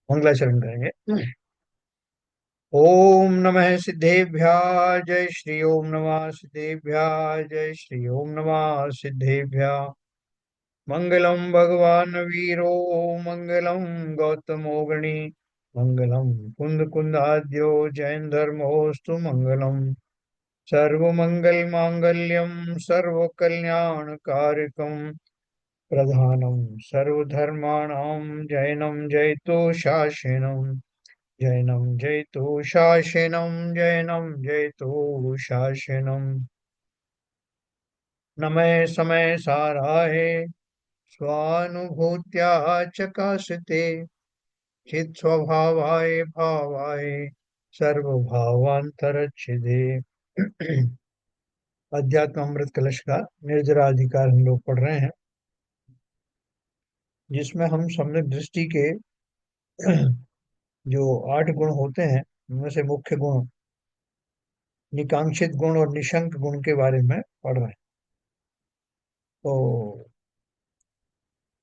मंगलाचरण करेंगे। ओम नमः सिद्धेभ्यः जय श्री ओम नमः सिद्धेभ्यः जय श्री ओम नमः सिद्धेभ्यः। मंगलम भगवान वीरो मंगलम गौतमो गणी मंगलम कुंद कुंदाद्यो जैन धर्मोस्तु मंगलम। सर्वमंगल मांगल्यम सर्वकल्याणकारिकम प्रधानम सर्वधर्माणां जैनं जयतो शासनम। जैनं जयतो शासनम जैनं जयतो शासनम। नमः समय साराय स्वानुभूत्या चकाशते चित स्वभावाय भावाय सर्वभावांतरच्छिदे। अध्यात्म अमृत कलश का निर्जराधिकार हम लोग पढ़ रहे हैं, जिसमें हम सम्यक दृष्टि के जो 8 गुण होते हैं उनमें से मुख्य गुण निकांक्षित गुण और निशंक गुण के बारे में पढ़ रहे हैं। तो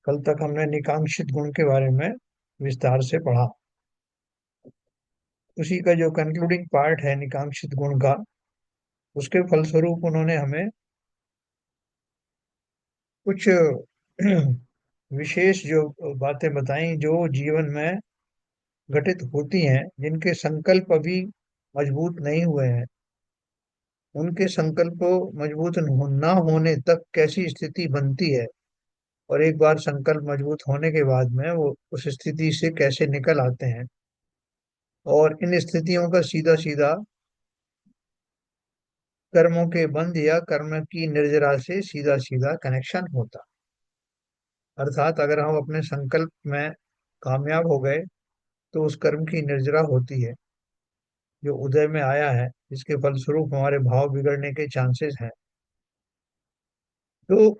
कल तक हमने निकांक्षित गुण के बारे में विस्तार से पढ़ा। उसी का जो कंक्लूडिंग पार्ट है निकांक्षित गुण का, उसके फलस्वरूप उन्होंने हमें कुछ विशेष जो बातें बताई जो जीवन में घटित होती हैं, जिनके संकल्प अभी मजबूत नहीं हुए हैं। उनके संकल्प मजबूत ना होने तक कैसी स्थिति बनती है, और एक बार संकल्प मजबूत होने के बाद में वो उस स्थिति से कैसे निकल आते हैं, और इन स्थितियों का सीधा सीधा कर्मों के बंध या कर्म की निर्जरा से सीधा सीधा कनेक्शन होता। अर्थात अगर हम अपने संकल्प में कामयाब हो गए तो उस कर्म की निर्जरा होती है जो उदय में आया है, जिसके फलस्वरूप हमारे भाव बिगड़ने के चांसेस हैं। तो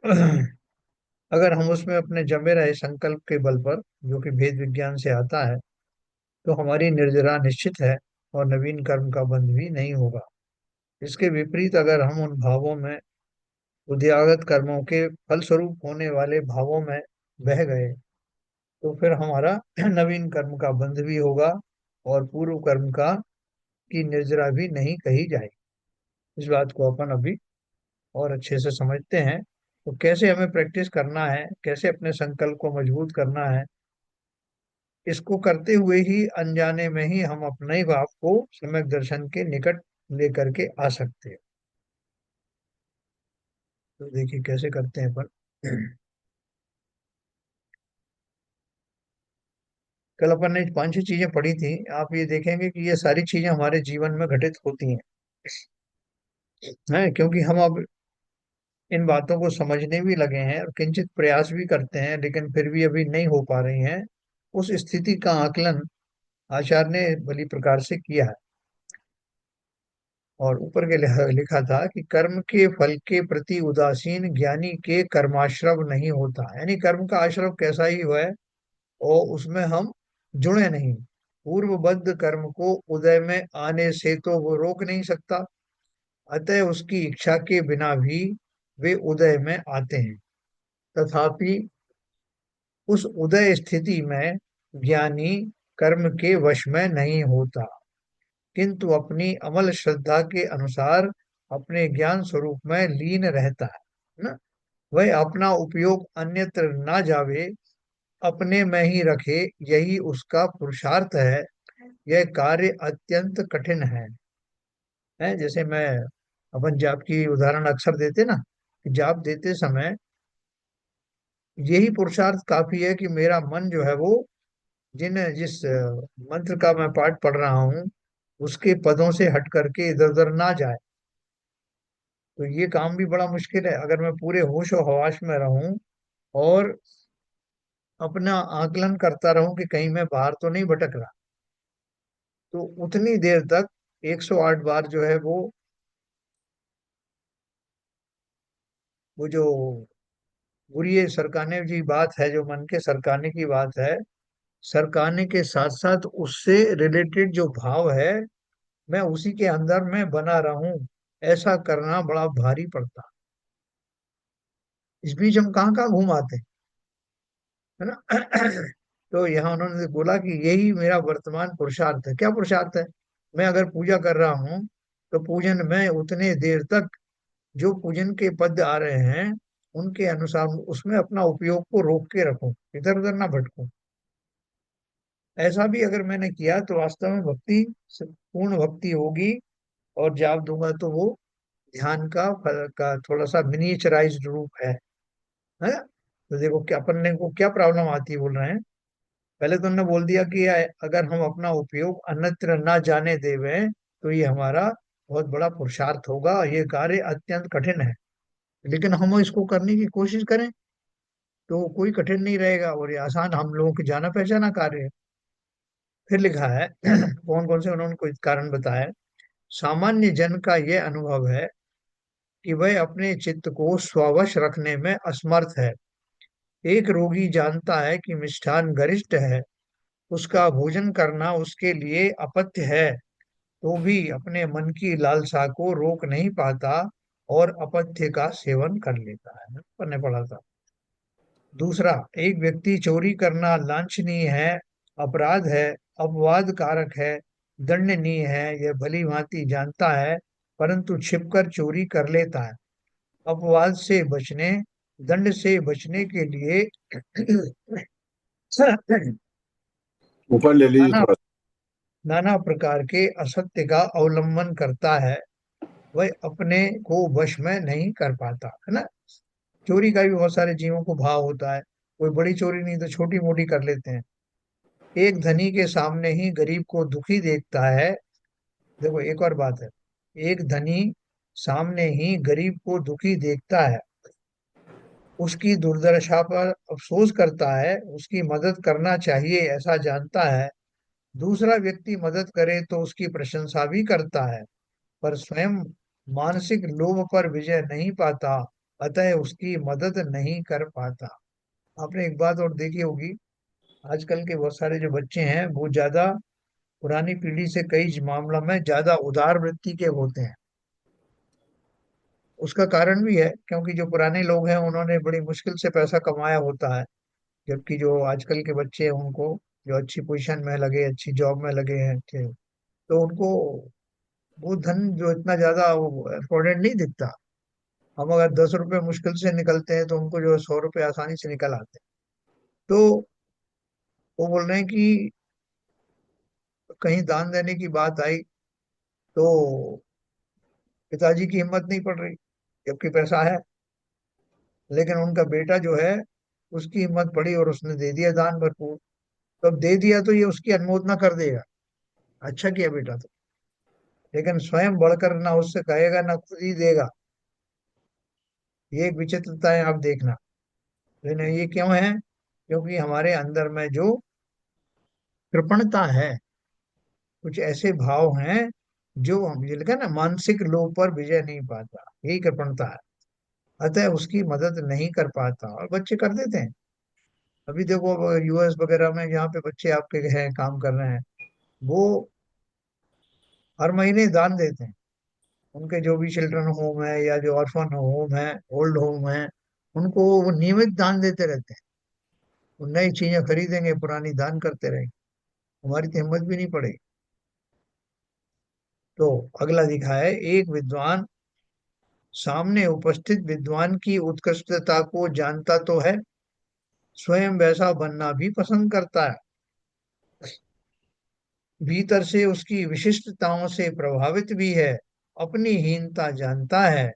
अगर हम उसमें अपने जमे रहे संकल्प के बल पर, जो कि भेद विज्ञान से आता है, तो हमारी निर्जरा निश्चित है और नवीन कर्म का बंध भी नहीं होगा। इसके विपरीत अगर हम उन भावों में, उद्यागत कर्मों के फलस्वरूप होने वाले भावों में बह गए, तो फिर हमारा नवीन कर्म का बंध भी होगा और पूर्व कर्म का की निर्जरा भी नहीं कही जाएगी। इस बात को अपन अभी और अच्छे से समझते हैं। तो कैसे हमें प्रैक्टिस करना है, कैसे अपने संकल्प को मजबूत करना है, इसको करते हुए ही अनजाने में ही हम अपने ही भाव को सम्यक दर्शन के निकट लेकर के आ सकते हैं। तो देखिए कैसे करते हैं अपन। कल अपन ने 5-6 चीजें पढ़ी थी, आप ये देखेंगे कि ये सारी चीजें हमारे जीवन में घटित होती हैं, क्योंकि हम अब इन बातों को समझने भी लगे हैं और किंचित प्रयास भी करते हैं, लेकिन फिर भी अभी नहीं हो पा रही हैं। उस स्थिति का आकलन आचार्य ने भली प्रकार से किया है। और ऊपर के लिखा था कि कर्म के फल के प्रति उदासीन ज्ञानी के कर्माश्रव नहीं होता, यानी कर्म का आश्रव कैसा ही हो है और उसमें हम जुड़े नहीं। पूर्वबद्ध कर्म को उदय में आने से तो वो रोक नहीं सकता, अतः उसकी इच्छा के बिना भी वे उदय में आते हैं। तथापि उस उदय स्थिति में ज्ञानी कर्म के वश में नहीं होता, किंतु अपनी अमल श्रद्धा के अनुसार अपने ज्ञान स्वरूप में लीन रहता है ना। वह अपना उपयोग अन्यत्र ना जावे, अपने में ही रखे, यही उसका पुरुषार्थ है। यह कार्य अत्यंत कठिन है। जैसे मैं अपन जाप की उदाहरण अक्सर देते ना, कि जाप देते समय यही पुरुषार्थ काफी है कि मेरा मन जो है वो जिस मंत्र का मैं पाठ पढ़ रहा हूँ उसके पदों से हट करके इधर उधर ना जाए। तो ये काम भी बड़ा मुश्किल है अगर मैं पूरे होश और हवास में रहूं और अपना आकलन करता रहूं कि कहीं मैं बाहर तो नहीं भटक रहा। तो उतनी देर तक 108 बार जो है वो जो बुरी सरकाने की बात है, जो मन के सरकाने की बात है, सरकाने के साथ साथ उससे रिलेटेड जो भाव है मैं उसी के अंदर में बना रहूं, ऐसा करना बड़ा भारी पड़ता। इस बीच हम कहाँ कहाँ घूम आते हैं। है ना। तो यहाँ उन्होंने बोला कि यही मेरा वर्तमान पुरुषार्थ है। क्या पुरुषार्थ है? मैं अगर पूजा कर रहा हूँ तो पूजन में उतने देर तक जो पूजन के पद आ रहे हैं उनके अनुसार उसमें अपना उपयोग को रोक के रखूं, इधर उधर ना भटकूं। ऐसा भी अगर मैंने किया तो वास्तव में भक्ति पूर्ण भक्ति होगी। और जाप दूंगा तो वो ध्यान का थोड़ा सा मिनिएचराइज्ड रूप है। तो देखो क्या अपन ने को क्या प्रॉब्लम आती है, बोल रहे हैं। पहले तो उन्होंने बोल दिया कि अगर हम अपना उपयोग अन्यत्र ना जाने देवे तो ये हमारा बहुत बड़ा पुरुषार्थ होगा, ये कार्य अत्यंत कठिन है। लेकिन हम इसको करने की कोशिश करें तो कोई कठिन नहीं रहेगा और ये आसान, हम लोगों के जाना पहचाना कार्य है। फिर लिखा है कौन कौन से उन्होंने कोई कारण बताया। सामान्य जन का यह अनुभव है कि वह अपने चित्त को स्ववश रखने में असमर्थ है। एक रोगी जानता है कि मिष्ठान गरिष्ठ है, उसका भोजन करना उसके लिए अपत्य है, तो भी अपने मन की लालसा को रोक नहीं पाता और अपथ्य का सेवन कर लेता है। पढ़ने पड़ा था। दूसरा, एक व्यक्ति चोरी करना लांछनीय है, अपराध है, अपवाद कारक है, दंडनीय है, यह भली भांति जानता है, परंतु छिपकर चोरी कर लेता है। अपवाद से बचने, दंड से बचने के लिए ऊपर ले लीजिए नाना थोड़ा नाना प्रकार के असत्य का अवलंबन करता है, वह अपने को वश में नहीं कर पाता, है ना। चोरी का भी बहुत सारे जीवों को भाव होता है। कोई बड़ी चोरी नहीं तो छोटी मोटी कर लेते हैं। एक धनी के सामने ही गरीब को दुखी देखता है। देखो एक और बात है, एक धनी सामने ही गरीब को दुखी देखता है, उसकी दुर्दशा पर अफसोस करता है, उसकी मदद करना चाहिए ऐसा जानता है। दूसरा व्यक्ति मदद करे तो उसकी प्रशंसा भी करता है, पर स्वयं मानसिक लोभ पर विजय नहीं पाता, अतः उसकी मदद नहीं कर पाता। आपने एक बात और देखी होगी, आजकल के बहुत सारे जो बच्चे हैं वो ज्यादा पुरानी पीढ़ी से कई मामलों में ज्यादा उदार वृत्ति के होते हैं। उसका कारण भी है क्योंकि जो पुराने लोग हैं उन्होंने बड़ी मुश्किल से पैसा कमाया होता है, जबकि जो आजकल के बच्चे हैं उनको जो अच्छी पोजीशन में लगे, अच्छी जॉब में लगे हैं थे, तो उनको वो धन जो इतना ज्यादा इम्पोर्टेंट नहीं दिखता। हम अगर 10 रुपए मुश्किल से निकलते हैं तो उनको जो है 100 रुपए आसानी से निकल आते हैं। तो वो बोल रहे हैं कि कहीं दान देने की बात आई तो पिताजी की हिम्मत नहीं पड़ रही, जबकि पैसा है। लेकिन उनका बेटा जो है उसकी हिम्मत पड़ी और उसने दे दिया दान भरपूर। तो अब दे दिया तो ये उसकी अनुमोदना कर देगा, अच्छा किया बेटा तो। लेकिन स्वयं बढ़कर ना उससे कहेगा ना खुद ही देगा। ये एक विचित्रता है, आप देखना। लेकिन ये क्यों है? क्योंकि हमारे अंदर में जो कृपणता है, कुछ ऐसे भाव हैं जो हम ये लिखा ना, मानसिक लोभ पर विजय नहीं पाता, यही कृपणता है। अतः उसकी मदद नहीं कर पाता और बच्चे कर देते हैं। अभी देखो यूएस वगैरह में जहाँ पे बच्चे आपके हैं काम कर रहे हैं, वो हर महीने दान देते हैं। उनके जो भी चिल्ड्रन होम है या जो ऑर्फन होम है, ओल्ड होम है, उनको वो नियमित दान देते रहते हैं। वो नई चीजें खरीदेंगे, पुरानी दान करते रहेंगे। हमारी तो हिम्मत भी नहीं पड़ेगी। तो अगला लिखा है, एक विद्वान सामने उपस्थित विद्वान की उत्कृष्टता को जानता तो है, स्वयं वैसा बनना भी पसंद करता है, भीतर से उसकी विशिष्टताओं से प्रभावित भी है, अपनी हीनता जानता है,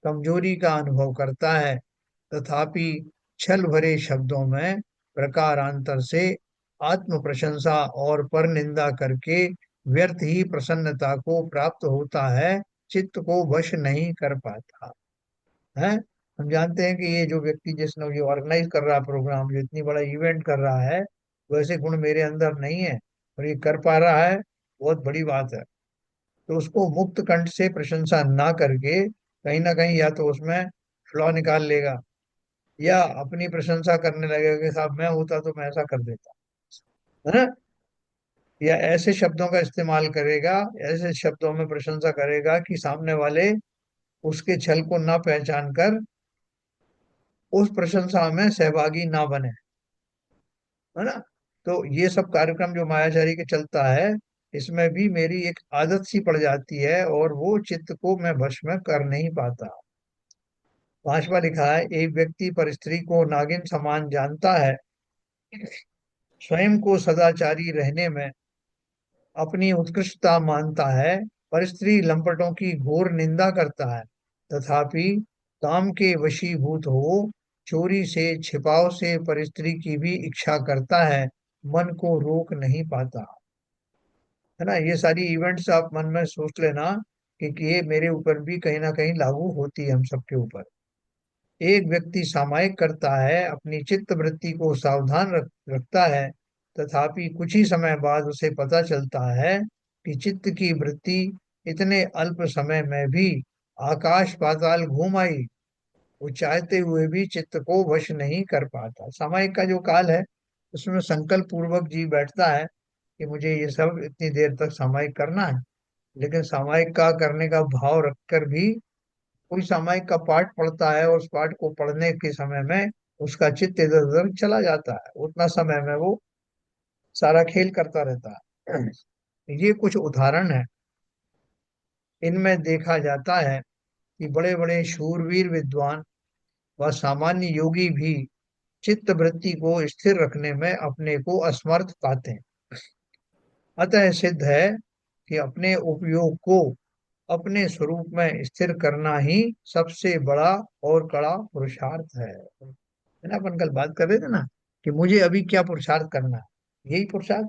कमजोरी का अनुभव करता है, तथापि छल भरे शब्दों में प्रकारांतर से आत्म प्रशंसा और पर निंदा करके व्यर्थ ही प्रसन्नता को प्राप्त होता है, चित्त को वश नहीं कर पाता है। हम जानते हैं कि ये जो व्यक्ति जिसने ये ऑर्गेनाइज कर रहा है प्रोग्राम, जो इतनी बड़ा इवेंट कर रहा है, वैसे गुण मेरे अंदर नहीं है और ये कर पा रहा है, बहुत बड़ी बात है। तो उसको मुक्त कंठ से प्रशंसा ना करके कहीं ना कहीं या तो उसमें फ्लॉ निकाल लेगा, या अपनी प्रशंसा करने लगेगा कि साहब मैं होता तो मैं ऐसा कर देता, है ना। या ऐसे शब्दों का इस्तेमाल करेगा, ऐसे शब्दों में प्रशंसा करेगा कि सामने वाले उसके छल को ना पहचान कर उस प्रशंसा में सहभागी ना बने। है ना। तो ये सब कार्यक्रम जो मायाचारी के चलता है, इसमें भी मेरी एक आदत सी पड़ जाती है और वो चित्त को मैं वश में कर नहीं पाता। पांचवा लिखा है, एक व्यक्ति पर स्त्री को नागिन समान जानता है, स्वयं को सदाचारी रहने में अपनी उत्कृष्टता मानता है, पर स्त्री लंपटों की घोर निंदा करता है, तथापि काम के वशीभूत हो चोरी से छिपाव से पर स्त्री की भी इच्छा करता है, मन को रोक नहीं पाता। है ना। ये सारी इवेंट्स आप मन में सोच लेना कि ये मेरे ऊपर भी कहीं ना कहीं लागू होती है, हम सबके ऊपर। एक व्यक्ति सामायिक करता है, अपनी चित्त वृत्ति को सावधान रखता है, तथापि कुछ ही समय बाद उसे पता चलता है कि चित्त की वृत्ति इतने अल्प समय में भी आकाश पाताल घूम आई। वो चाहते हुए भी चित्त को वश नहीं कर पाता। सामायिक का जो काल है, उसमें संकल्प पूर्वक जी बैठता है कि मुझे ये सब इतनी देर तक सामायिक करना है, लेकिन सामायिक का करने का भाव रखकर भी कोई सामायिक का पाठ पढ़ता है और उस पाठ को पढ़ने के समय में उसका चित्त इधर उधर चला जाता है, उतना समय में वो सारा खेल करता रहता है। ये कुछ उदाहरण है। इनमें देखा जाता है कि बड़े बड़े शूरवीर विद्वान व सामान्य योगी भी चित्त वृत्ति को स्थिर रखने में अपने को असमर्थ पाते हैं। अतः सिद्ध है कि अपने उपयोग को अपने स्वरूप में स्थिर करना ही सबसे बड़ा और कड़ा पुरुषार्थ है ना। अपन कल बात कर रहे थे ना कि मुझे अभी क्या पुरुषार्थ करना है, यही पुरुषार्थ।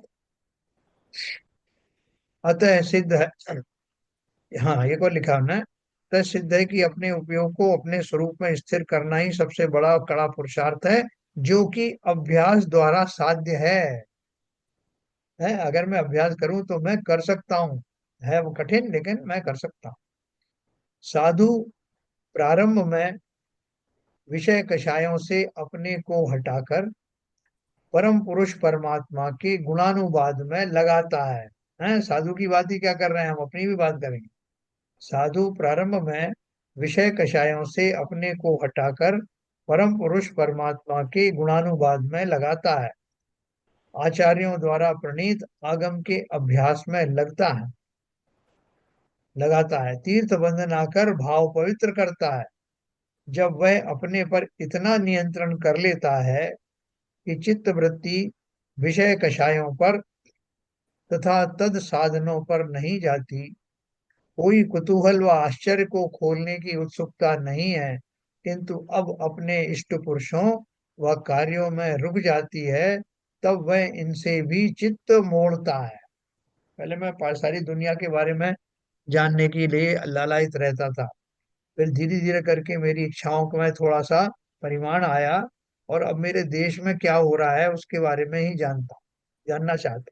अतः सिद्ध है, हाँ एक और लिखा हमने, अतः सिद्ध है कि अपने उपयोग को अपने स्वरूप में स्थिर करना ही सबसे बड़ा और कड़ा पुरुषार्थ है, जो कि अभ्यास द्वारा साध्य है। अगर मैं अभ्यास करूं तो मैं कर सकता हूँ, है वो कठिन लेकिन मैं कर सकता हूँ। साधु प्रारंभ में विषय कषायों से अपने को हटाकर परम पुरुष परमात्मा के गुणानुवाद में लगाता है। साधु की बात ही क्या कर रहे हैं, हम अपनी भी बात करेंगे। साधु प्रारंभ में विषय कषायों से अपने को हटाकर परम पुरुष परमात्मा के गुणानुवाद में लगाता है, आचार्यों द्वारा प्रणीत आगम के अभ्यास में लगाता है, तीर्थ बंधना कर भाव पवित्र करता है। जब वह अपने पर इतना नियंत्रण कर लेता है कि चित्त वृत्ति विषय कषायों पर तथा तद साधनों पर नहीं जाती, कोई कुतूहल व आश्चर्य को खोलने की उत्सुकता नहीं है, किंतु अब अपने इष्ट पुरुषों व कार्यों में रुक जाती है, तब वह इनसे भी चित्त मोड़ता है। पहले मैं सारी दुनिया के बारे में जानने के लिए लालायित रहता था, फिर धीरे धीरे करके मेरी इच्छाओं का में थोड़ा सा परिमाण आया, और अब मेरे देश में क्या हो रहा है उसके बारे में ही जानना चाहता।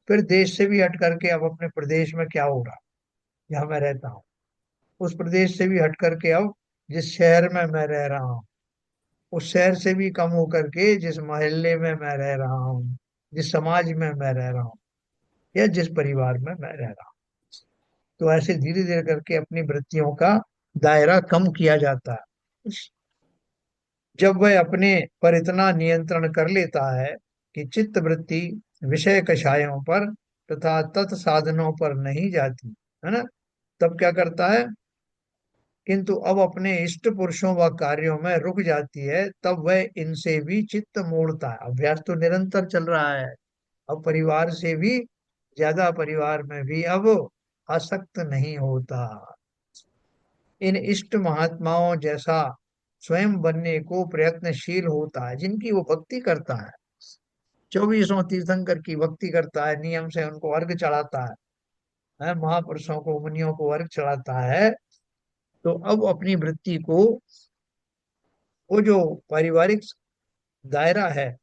फिर देश से भी हट करके अब अपने प्रदेश में क्या हो रहा है जहाँ मैं रहता हूँ, उस प्रदेश से भी हट करके अब जिस शहर में मैं रह रहा हूँ, उस शहर से भी कम होकर के जिस मोहल्ले में मैं रह रहा हूँ, जिस समाज में मैं रह रहा हूँ, या जिस परिवार में मैं रह रहा हूँ। तो ऐसे धीरे धीरे करके अपनी वृत्तियों का दायरा कम किया जाता है। जब वह अपने पर इतना नियंत्रण कर लेता है कि चित्त वृत्ति विषय कषायों पर तथा तत्साधनों पर नहीं जाती, है ना, तब क्या करता है, किंतु अब अपने इष्ट पुरुषों व कार्यों में रुक जाती है, तब वह इनसे भी चित्त मोड़ता है। अभ्यास तो निरंतर चल रहा है, अब परिवार से भी ज्यादा परिवार में भी अब आसक्त नहीं होता। इन इष्ट महात्माओं जैसा स्वयं बनने को प्रयत्नशील होता है, जिनकी वो भक्ति करता है, चौबीसों तीर्थंकर की भक्ति करता है, नियम से उनको अर्घ चढ़ाता है, महापुरुषों को मुनियों को अर्घ चढ़ाता है। तो अब अपनी वृत्ति को, वो जो पारिवारिक दायरा है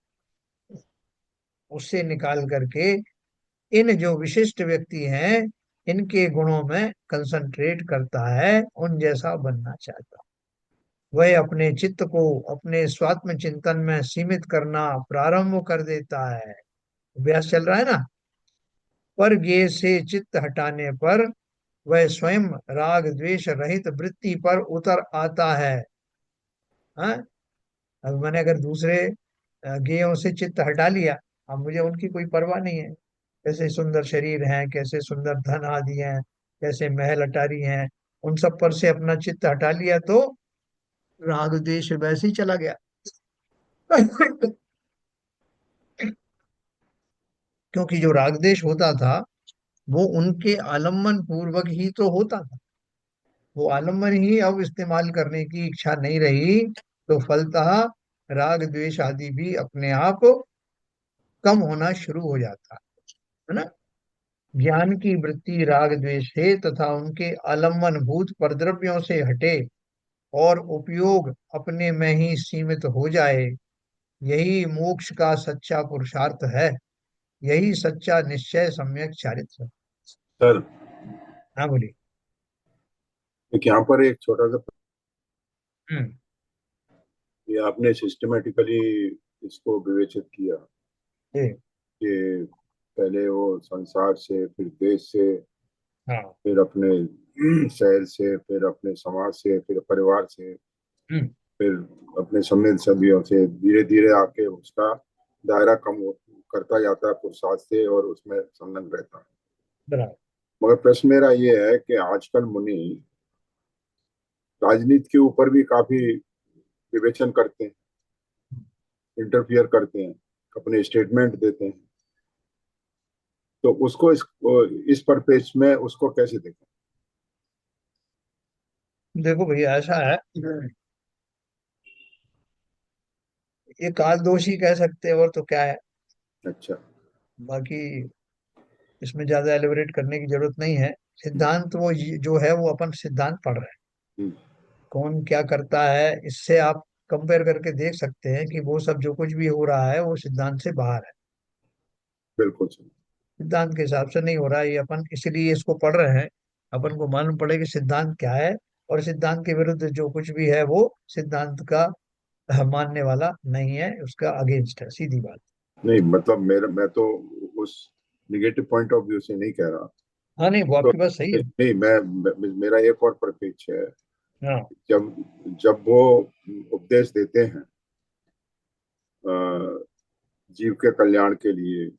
उससे निकाल करके इन जो विशिष्ट व्यक्ति हैं इनके गुणों में कंसंट्रेट करता है, उन जैसा बनना चाहता। वह अपने चित्त को अपने स्वात्म चिंतन में सीमित करना प्रारंभ कर देता है। अभ्यास चल रहा है ना। पर ये से चित्त हटाने पर वह स्वयं राग द्वेष रहित वृत्ति पर उतर आता है। हाँ? अब मैंने अगर दूसरे गेयों से चित्त हटा लिया। अब मुझे उनकी कोई परवाह नहीं है, कैसे सुंदर शरीर हैं, कैसे सुंदर धन आदि हैं, कैसे महल अटारी हैं, उन सब पर से अपना चित्त हटा लिया तो राग द्वेष वैसे ही चला गया। क्योंकि जो राग द्वेष होता था वो उनके आलम्बन पूर्वक ही तो होता था, वो आलम्बन ही अब इस्तेमाल करने की इच्छा नहीं रही, तो फलतः राग द्वेष आदि भी अपने आप कम होना शुरू हो जाता है ना। ज्ञान की वृत्ति राग द्वेष से तथा उनके आलम्बन भूत परद्रव्यों से हटे और उपयोग अपने में ही सीमित हो जाए, यही मोक्ष का सच्चा पुरुषार्थ है, यही सच्चा निश्चय सम्यक चारित्र है। सर, हाँ बोलिए। एक यहाँ पर एक छोटा सा, हम्म। ये आपने सिस्टमेटिकली इसको विवेचित किया जी। कि पहले वो संसार से, फिर देश से, हाँ। फिर अपने शहर से, फिर अपने समाज से, फिर परिवार से, हम्म। फिर अपने समृद्ध सदियों से धीरे धीरे आके उसका दायरा करता जाता है पुरुषार्थ से और उसमें संलग्न रहता है। बराबर। मगर प्रश्न मेरा ये है कि आजकल मुनि राजनीति के ऊपर भी काफी विवेचन करते हैं, इंटरफियर करते हैं, अपने स्टेटमेंट देते हैं। तो उसको इस परिपेक्ष में उसको कैसे देखें? देखो भैया ऐसा है, ये काल दोष ही कह सकते हैं और तो क्या है। अच्छा। बाकी इसमें ज्यादा एलिबरेट करने की जरूरत नहीं है। सिद्धांत वो जो है वो अपन सिद्धांत पढ़ रहे हैं, हम्म, कौन क्या करता है इससे आप कंपेयर करके देख सकते हैं कि वो सब जो कुछ भी हो रहा है वो सिद्धांत से बाहर है, बिल्कुल सही। सिद्धांत के हिसाब से नहीं हो रहा है। ये अपन इसलिए इसको पढ़ रहे हैं, अपन को मालूम पड़े कि सिद्धांत क्या है, और सिद्धांत के विरुद्ध जो कुछ भी है वो सिद्धांत का मानने वाला नहीं है, उसका अगेंस्ट है, सीधी बात। नहीं मतलब मेरा, मैं तो उस निगेटिव पॉइंट ऑफ व्यू से नहीं कह रहा। हाँ नहीं वो तो आपकी बात सही है। नहीं, मेरा एक और परिपेक्ष है। हाँ। जब जब वो उपदेश देते हैं अ, जीव के कल्याण के लिए,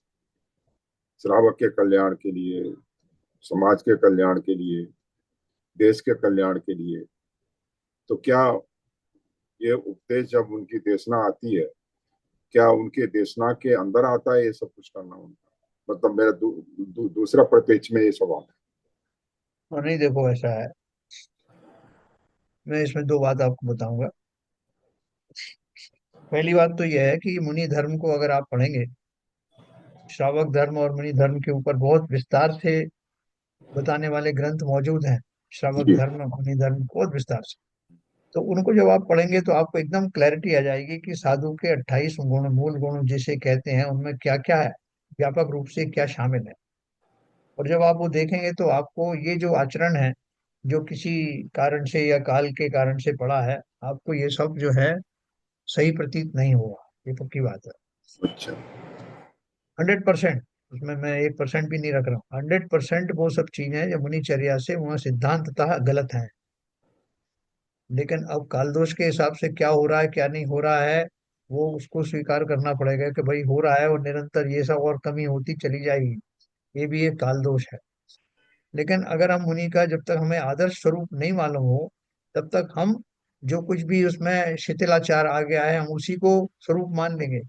श्रावक के कल्याण के लिए, समाज के कल्याण के लिए, देश के कल्याण के लिए, तो क्या ये उपदेश जब उनकी देशना आती है, क्या उनके देशना के अंदर आता है ये सब कुछ करना उनका? मतलब मेरा दूसरा परिप्रेक्ष्य में ये सवाल है। और नहीं देखो ऐसा है, मैं इसमें दो बात आपको बताऊंगा। पहली बात तो यह है कि मुनि धर्म को अगर आप पढ़ेंगे, श्रावक धर्म और मुनि धर्म के ऊपर बहुत विस्तार से बताने वाले ग्रंथ मौजूद हैं। श्रावक जी। धर्म मुनि धर्म बहुत विस्तार से, तो उनको जब आप पढ़ेंगे तो आपको एकदम क्लैरिटी आ जाएगी कि साधु के 28 गुण, मूल गुण जिसे कहते हैं, उनमें क्या क्या है, व्यापक रूप से क्या शामिल है। और जब आप वो देखेंगे तो आपको ये जो आचरण है, जो किसी कारण से या काल के कारण से पड़ा है, आपको ये सब जो है सही प्रतीत नहीं होगा, ये पक्की बात है। अच्छा। 100%, उसमें मैं 1% भी नहीं रख रहा हूँ, 100% वो सब चीजें जो मुनिचर्या से वहाँ सिद्धांततः गलत हैं। लेकिन अब कालदोष के हिसाब से क्या हो रहा है क्या नहीं हो रहा है, वो उसको स्वीकार करना पड़ेगा कि भाई हो रहा है और निरंतर ये सब और कमी होती चली जाएगी, ये भी एक कालदोष है। लेकिन अगर हम मुनि का जब तक हमें आदर्श स्वरूप नहीं मालूम हो, तब तक हम जो कुछ भी उसमें शिथिलाचार आ गया है हम उसी को स्वरूप मान लेंगे।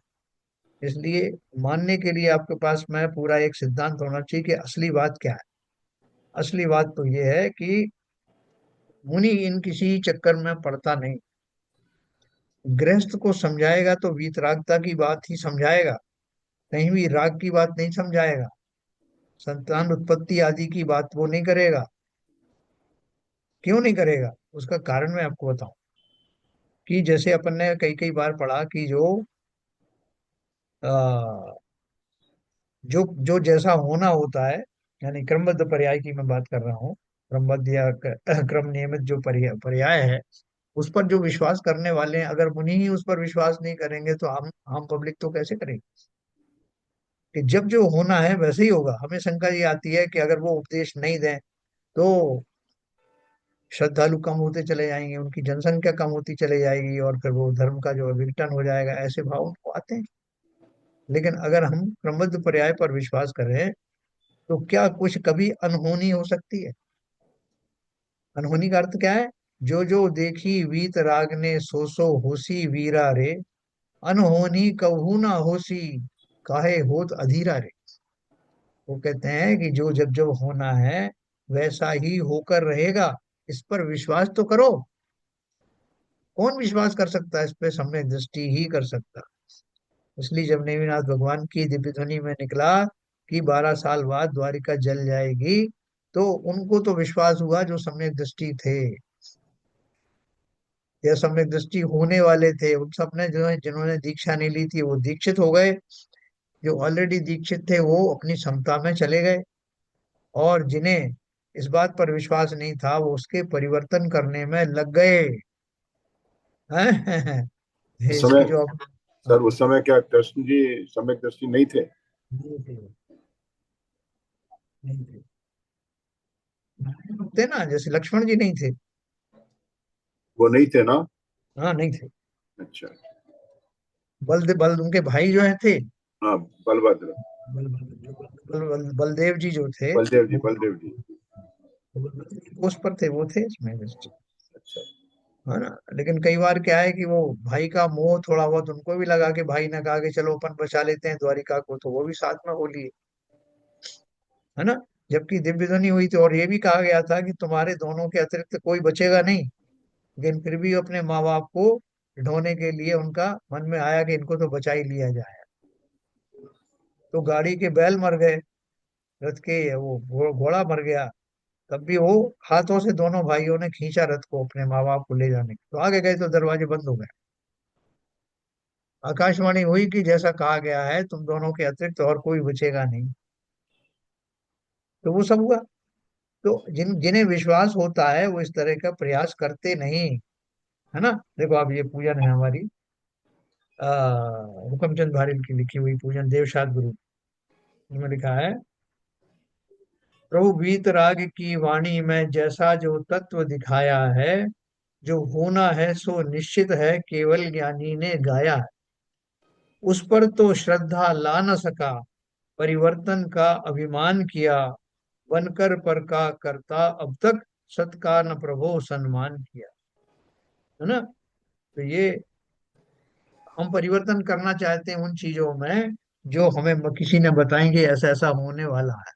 इसलिए मानने के लिए आपके पास में पूरा एक सिद्धांत होना चाहिए कि असली बात क्या है। असली बात तो ये है कि मुनि इन किसी चक्कर में पड़ता नहीं। गृहस्थ को समझाएगा तो वीतरागता की बात ही समझाएगा, कहीं भी राग की बात नहीं समझाएगा, संतान उत्पत्ति आदि की बात वो नहीं करेगा। क्यों नहीं करेगा, उसका कारण मैं आपको बताऊं। कि जैसे अपन ने कई कई बार पढ़ा कि आ, जो जो जैसा होना होता है, यानी क्रमबद्ध पर्याय की मैं बात कर रहा हूँ, क्रमबद्ध या क्रम नियमित जो पर्याय है, उस पर जो विश्वास करने वाले हैं, अगर मुनि ही उस पर विश्वास नहीं करेंगे तो हम पब्लिक तो कैसे करेंगे। कि जब जो होना है वैसे ही होगा। हमें शंका ये आती है कि अगर वो उपदेश नहीं दें तो श्रद्धालु कम होते चले जाएंगे, उनकी जनसंख्या कम होती चले जाएगी, और फिर वो धर्म का जो है विघटन हो जाएगा, ऐसे भाव उनको आते हैं। लेकिन अगर हम क्रमबद्ध पर्याय पर विश्वास करें, तो क्या कुछ कभी अनहोनी हो सकती है? अनहोनी का अर्थ क्या है? जो जो देखी वीत राग ने, सो होसी वीरा रे, अनहोनी कहू ना होसी, काहे होत अधीरा रे। वो कहते हैं कि जो जब जब होना है वैसा ही होकर रहेगा, इस पर विश्वास तो करो। कौन विश्वास कर सकता है इस पे? सम्यक दृष्टि ही कर सकता है। इसलिए जब नेमिनाथ भगवान की दिव्य ध्वनि में निकला कि 12 साल बाद द्वारिका जल जाएगी, तो उनको तो विश्वास हुआ जो सम्यक दृष्टि थे, या सम्यक दृष्टि होने वाले थे। उन सब ने जो है, जिन्होंने दीक्षा नहीं ली थी वो दीक्षित हो गए। जो ऑलरेडी दीक्षित थे वो अपनी क्षमता में चले गए, और जिन्हें इस बात पर विश्वास नहीं था वो उसके परिवर्तन करने में लग गए। हैं? उस इसकी समय, जो अब, सर हाँ, उस समय क्या कृष्ण जी सम्यक दृष्टि नहीं थे? नहीं थे, नहीं थे। थे ना, जैसे लक्ष्मण जी नहीं थे। वो नहीं थे ना? हाँ, नहीं थे। अच्छा। बल उनके भाई जो है थे। हाँ, बलभद्र। बलदेव जी जो थे बलदेव जी, वो बलदेव जी। उस पर थे, वो थे इसमें बस। अच्छा। है ना? लेकिन कई बार क्या है कि वो भाई का मोह थोड़ा बहुत उनको भी लगा, कि भाई ने कहा कि चलो अपन बचा लेते हैं द्वारिका को, तो वो भी साथ में हो लिए। है ना? जबकि दिव्य ध्वनि हुई थी और ये भी कहा गया था कि तुम्हारे दोनों के अतिरिक्त कोई बचेगा नहीं। लेकिन फिर भी अपने माँ बाप को ढोने के लिए उनका मन में आया कि इनको तो बचा ही लिया जाए। तो गाड़ी के बैल मर गए, रथ के वो घोड़ा मर गया, तब भी वो हाथों से दोनों भाइयों ने खींचा रथ को अपने माँ बाप को ले जाने, तो आगे गए तो दरवाजे बंद हो गए। आकाशवाणी हुई कि जैसा कहा गया है तुम दोनों के अतिरिक्त और कोई बचेगा नहीं। तो वो सब हुआ। तो जिन्हें विश्वास होता है वो इस तरह का प्रयास करते नहीं। है ना? देखो आप, ये पूजन है हमारी आ, हुक्मचंद भारिल की लिखी हुई पूजन, देवशाद गुरु, इसमें लिखा है, प्रभु वीतराग की वाणी में जैसा जो तत्व दिखाया है, जो होना है सो निश्चित है, केवल ज्ञानी ने गाया है। उस पर तो श्रद्धा ला न सका, परिवर्तन का अभिमान किया, बनकर पर का करता अब तक, सत का न प्रभो सम्मान किया। है ना? तो ये हम परिवर्तन करना चाहते हैं उन चीजों में जो हमें किसी ने बताएंगे ऐसा ऐसा होने वाला है।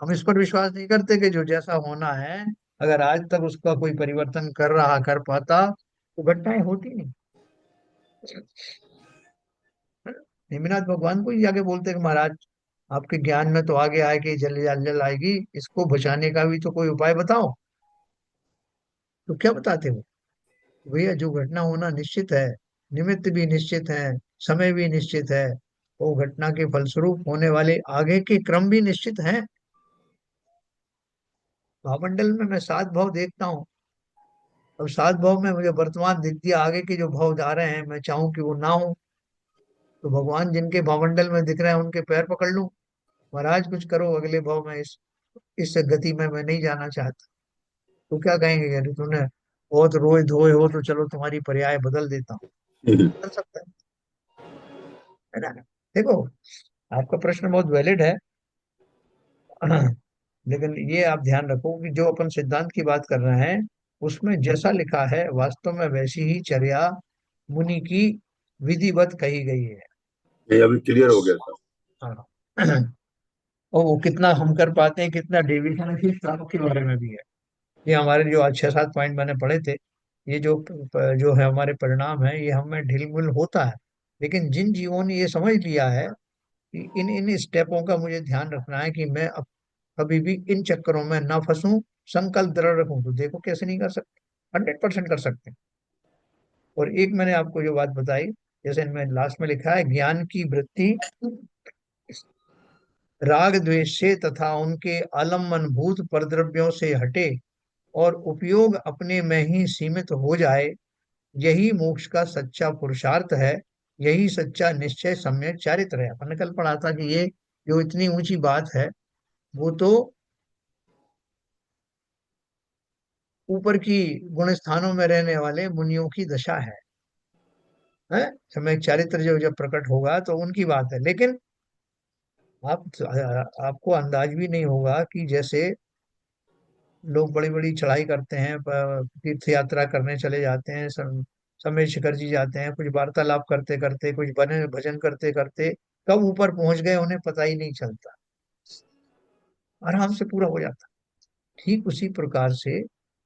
हम इस पर विश्वास नहीं करते कि जो जैसा होना है, अगर आज तक उसका कोई परिवर्तन कर पाता, तो घटनाएं होती नहीं। नेमिनाथ भगवान को ही जाके बोलते हैं कि महाराज, आपके ज्ञान में तो आगे आएगी, जल जल जल आएगी, इसको बचाने का भी तो कोई उपाय बताओ। तो क्या बताते हो? भैया जो घटना होना निश्चित है, निमित्त भी निश्चित है, समय भी निश्चित है, वो घटना के फलस्वरूप होने वाले आगे के क्रम भी निश्चित हैं। भावमंडल में मैं 7 भाव देखता हूँ। अब 7 भाव में मुझे वर्तमान दिख दिया, आगे के जो भाव जा रहे हैं मैं चाहूं कि वो ना हो, तो भगवान जिनके भावमंडल में दिख रहे हैं उनके पैर पकड़ लूं, महाराज कुछ करो अगले भाव में, इस गति में मैं नहीं जाना चाहता। तो क्या कहेंगे, यदि तूने बहुत रोए धोए हो तो चलो तुम्हारी पर्याय बदल देता हूँ। बदल सकता है ना? देखो, आपका प्रश्न बहुत वैलिड है। लेकिन ये आप ध्यान रखो कि जो अपन सिद्धांत की बात कर रहे हैं, उसमें जैसा लिखा है वास्तव में वैसी ही चर्या मुनि की विधिवत कही गई है। ये अभी क्लियर हो गया सर। हाँ। और वो कितना हम कर पाते हैं, कितना डेविएशन है, इस के बारे में भी है। ये हमारे जो आज 6-7 पॉइंट मैंने पढ़े थे, ये जो है हमारे परिणाम है, ये हमें ढीलमुल होता है। लेकिन जिन जीवों ने ये समझ लिया है कि इन इन स्टेपों का मुझे ध्यान रखना है कि मैं अब कभी भी इन चक्करों में ना फंसूं, संकल्प दृढ़ रखूं, तो देखो कैसे नहीं कर सकते, 100% कर सकते हैं। और एक मैंने आपको जो बात बताई, जैसे इनमें लास्ट में लिखा है, ज्ञान की वृत्ति राग द्वेष से तथा उनके आलम्बन भूत परद्रव्यों से हटे, और उपयोग अपने में ही सीमित हो जाए, यही मोक्ष का सच्चा पुरुषार्थ है। यही सच्चा निश्चय सम्यक चारित्र है। अपन ने कल पढ़ा था कि ये जो इतनी ऊंची बात है, वो तो ऊपर की गुण स्थानों में रहने वाले मुनियों की दशा है समय चारित्र जो जब प्रकट होगा तो उनकी बात है। लेकिन आप आपको अंदाज भी नहीं होगा कि जैसे लोग बड़ी बड़ी चढ़ाई करते हैं, तीर्थ यात्रा करने चले जाते हैं, समय शिखर जी जाते हैं, कुछ वार्तालाप करते करते, कुछ बने भजन करते करते कब ऊपर पहुंच गए उन्हें पता ही नहीं चलता, आराम से पूरा हो जाता। ठीक उसी प्रकार से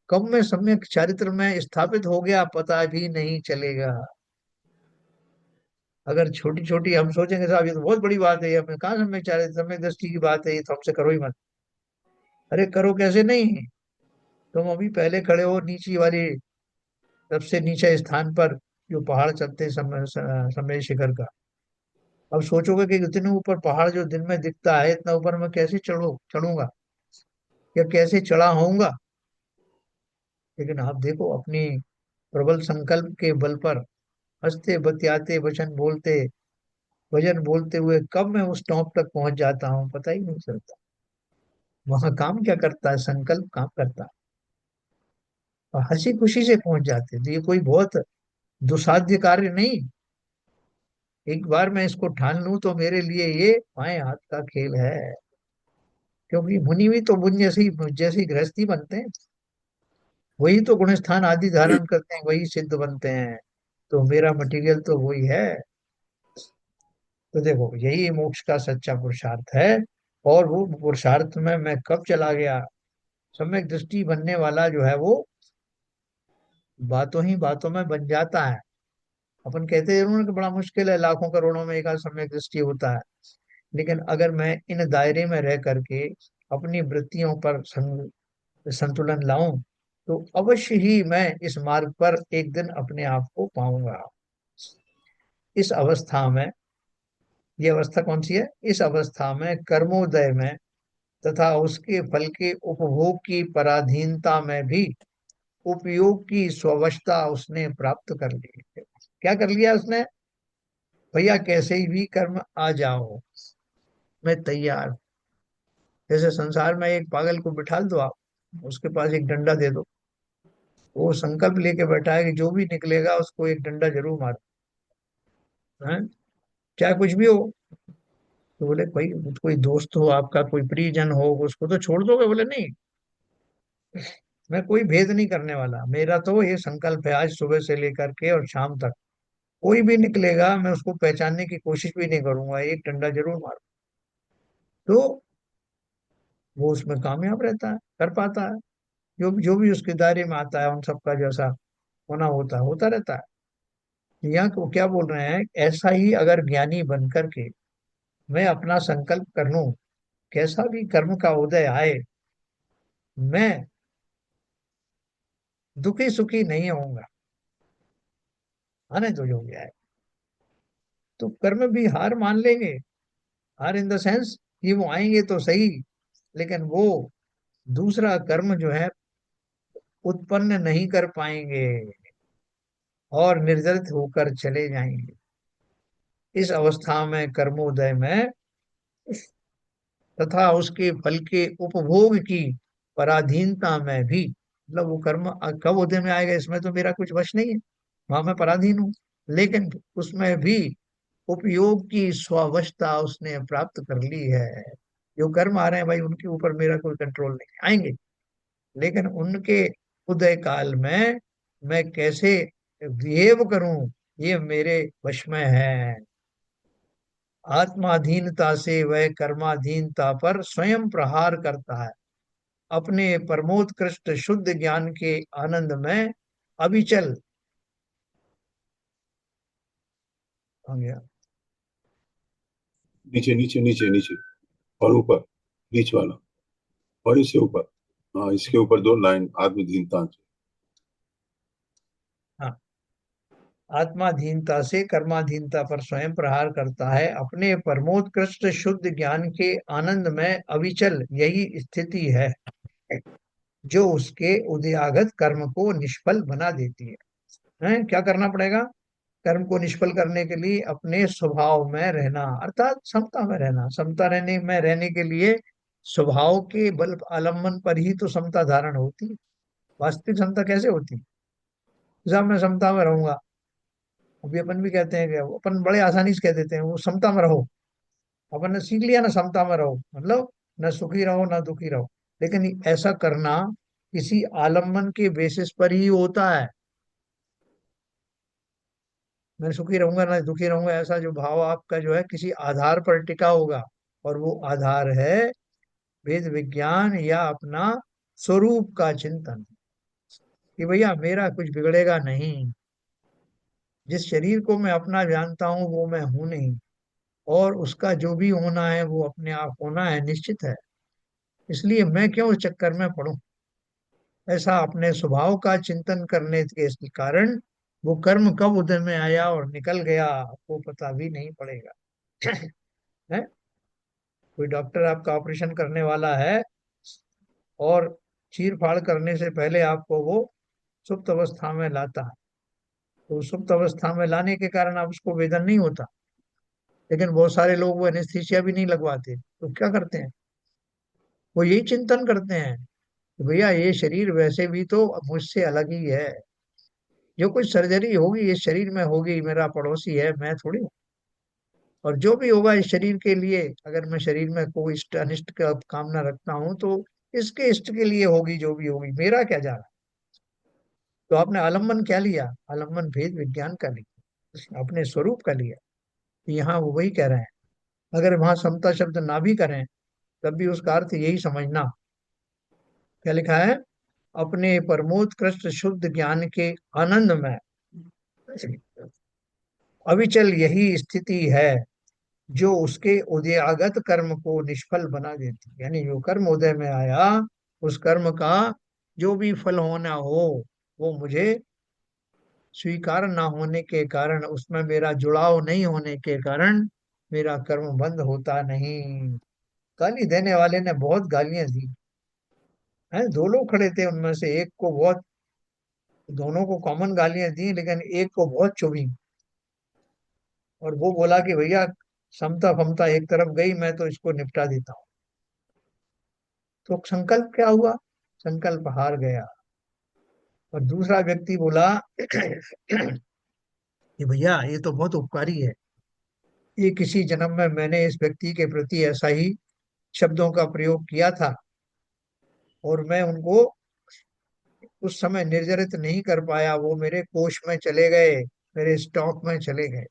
कब में सम्यक चारित्र में स्थापित हो गया पता भी नहीं चलेगा। अगर छोटी छोटी हम सोचेंगे साहब ये तो बहुत बड़ी बात है, ये हमें कहाँ सम्यक चारित्र सम्यक दृष्टि की बात है, ये तो हमसे करो ही मत। अरे करो कैसे नहीं, तुम अभी पहले खड़े हो नीची वाली सबसे नीचे स्थान पर, जो पहाड़ चलते समय शिखर का। अब सोचोगे कि इतने ऊपर पहाड़ जो दिन में दिखता है, इतना ऊपर मैं कैसे चढ़ूंगा या कैसे चढ़ा होऊंगा। लेकिन आप देखो अपनी प्रबल संकल्प के बल पर हंसते बतियाते वचन बोलते भजन बोलते हुए कब मैं उस टॉप तक पहुंच जाता हूँ पता ही नहीं चलता। वहां काम क्या करता है, संकल्प काम करता है, और हंसी खुशी से पहुंच जाते हैं। तो ये कोई बहुत दुसाध्य कार्य नहीं। एक बार मैं इसको ठान लूं तो मेरे लिए ये बाएं हाथ का खेल है। क्योंकि मुनि भी तो मुझ जैसी गृहस्थी बनते हैं, वही तो गुण स्थान आदि धारण करते हैं, वही सिद्ध बनते हैं। तो मेरा मटेरियल तो वही है। तो देखो यही मोक्ष का सच्चा पुरुषार्थ है। और वो पुरुषार्थ में मैं कब चला गया, सम्यक दृष्टि बनने वाला जो है वो बातों ही बातों में बन जाता है। अपन कहते जरूर हैं कि बड़ा मुश्किल है, लाखों करोड़ों में एक आध सम्यक दृष्टि होता है। लेकिन अगर मैं इन दायरे में रह करके अपनी वृत्तियों पर संतुलन लाऊं तो अवश्य ही मैं इस मार्ग पर एक दिन अपने आप को पाऊंगा। इस अवस्था में, ये अवस्था कौन सी है, इस अवस्था में कर्मोदय में तथा उसके फल के उपभोग की पराधीनता में भी उपयोग की स्ववशता उसने प्राप्त कर ली है। क्या कर लिया उसने, भैया कैसे ही भी कर्म आ जाओ मैं तैयार। जैसे संसार में एक पागल को बिठा दो आप, उसके पास एक डंडा दे दो, वो संकल्प लेके बैठा है कि जो भी निकलेगा उसको एक डंडा जरूर मार है, चाहे कुछ भी हो। तो बोले कोई कोई दोस्त हो आपका, कोई परिजन हो, उसको तो छोड़ दोगे, बोले नहीं, मैं कोई भेद नहीं करने वाला, मेरा तो ये संकल्प है आज सुबह से लेकर के और शाम तक कोई भी निकलेगा मैं उसको पहचानने की कोशिश भी नहीं करूंगा, एक डंडा जरूर मारूं। तो वो उसमें कामयाब रहता है, कर पाता है। जो भी उसके दायरे में आता है उन सबका जैसा होना होता रहता है। यहाँ को क्या बोल रहे हैं, ऐसा ही अगर ज्ञानी बन करके मैं अपना संकल्प कर लूं, कैसा भी कर्म का उदय आए, मैं दुखी सुखी नहीं होऊंगा, आने तो जो भी आए। तो कर्म भी हार मान लेंगे, हार इन द सेंस कि वो आएंगे तो सही, लेकिन वो दूसरा कर्म जो है उत्पन्न नहीं कर पाएंगे और निर्जलित होकर चले जाएंगे। इस अवस्था में कर्मोदय में तथा उसके फल के उपभोग की पराधीनता में भी, मतलब वो कर्म कब उदय में आएगा इसमें तो मेरा कुछ वश नहीं है, वहां मैं पराधीन हूँ। लेकिन उसमें भी उपयोग की स्वावशता उसने प्राप्त कर ली है। जो कर्म आ रहे हैं भाई उनके ऊपर मेरा कोई कंट्रोल नहीं, आएंगे, लेकिन उनके उदय काल में मैं कैसे बिहेव करूं ये मेरे वश में है। आत्माधीनता से वह कर्माधीनता पर स्वयं प्रहार करता है, अपने परमोत्कृष्ट शुद्ध ज्ञान के आनंद में अविचल। आ गया। नीचे नीचे नीचे नीचे और ऊपर, बीच वाला, और इससे ऊपर। हाँ, इसके ऊपर दो लाइन, आत्मधीनता से। हाँ, आत्माधीनता से कर्माधीनता पर स्वयं प्रहार करता है, अपने परमोत्कृष्ट शुद्ध ज्ञान के आनंद में अविचल, यही स्थिति है जो उसके उदयागत कर्म को निष्फल बना देती है। हैं? क्या करना पड़ेगा, कर्म को निष्फल करने के लिए अपने स्वभाव में रहना, अर्थात समता में रहना। समता रहने में रहने के लिए स्वभाव के बल आलम्बन पर ही तो समता धारण होती है। वास्तविक समता कैसे होती है? साहब मैं समता में रहूंगा, अभी अपन भी कहते हैं कि अपन बड़े आसानी से कह देते हैं वो समता में रहो। अपन ने सीख लिया ना समता में रहो, मतलब न सुखी रहो ना दुखी रहो। लेकिन ऐसा करना किसी आलम्बन के बेसिस पर ही होता है। मैं सुखी रहूंगा ना दुखी रहूंगा, ऐसा जो भाव आपका जो है किसी आधार पर टिका होगा, और वो आधार है वेद विज्ञान या अपना स्वरूप का चिंतन, कि भैया मेरा कुछ बिगड़ेगा नहीं। जिस शरीर को मैं अपना जानता हूँ वो मैं हूं नहीं, और उसका जो भी होना है वो अपने आप होना है, निश्चित है। इसलिए मैं क्यों उस चक्कर में पड़ूं। ऐसा अपने स्वभाव का चिंतन करने के कारण वो कर्म कब उदय में आया और निकल गया वो पता भी नहीं पड़ेगा। है, कोई डॉक्टर आपका ऑपरेशन करने वाला है, और चीर फाड़ करने से पहले आपको वो सुप्त अवस्था में लाता है, तो सुप्त अवस्था में लाने के कारण आप उसको वेदन नहीं होता। लेकिन बहुत सारे लोग वो एनेस्थीसिया भी नहीं लगवाते, तो क्या करते हैं, वो यही चिंतन करते हैं कि भैया ये शरीर वैसे भी तो मुझसे अलग ही है। जो कुछ सर्जरी होगी इस शरीर में होगी, मेरा पड़ोसी है, मैं थोड़ी हूँ। और जो भी होगा इस शरीर के लिए, अगर मैं शरीर में कोई इष्ट अनिष्ट का कामना रखता हूँ तो इसके इष्ट के लिए होगी, जो भी होगी, मेरा क्या जा रहा। तो आपने आलम्बन क्या लिया? आलम्बन भेद विज्ञान का लिया, अपने स्वरूप का लिया। तो यहाँ वो वही कह रहे हैं, अगर वहां समता शब्द ना भी करें तब भी उसका अर्थ यही समझना। क्या लिखा है? अपने परमोत्कृष्ट शुद्ध ज्ञान के आनंद में अविचल यही स्थिति है जो उसके उदयागत कर्म को निष्फल बना देती है। यानी जो कर्म उदय में आया, उस कर्म का जो भी फल होना हो, वो मुझे स्वीकार ना होने के कारण, उसमें मेरा जुड़ाव नहीं होने के कारण मेरा कर्म बंद होता नहीं। गाली देने वाले ने बहुत गालियां दी हैं, दो लोग खड़े थे उनमें से एक को बहुत, दोनों को कॉमन गालियां दी लेकिन एक को बहुत चुभी। और वो बोला कि भैया समता फमता एक तरफ गई, मैं तो इसको निपटा देता हूँ। तो संकल्प क्या हुआ? संकल्प हार गया। और दूसरा व्यक्ति बोला कि भैया ये तो बहुत उपकारी है, ये किसी जन्म में मैंने इस व्यक्ति के प्रति ऐसा ही शब्दों का प्रयोग किया था, और मैं उनको उस समय निर्जरित नहीं कर पाया, वो मेरे कोष में चले गए, मेरे स्टॉक में चले गए।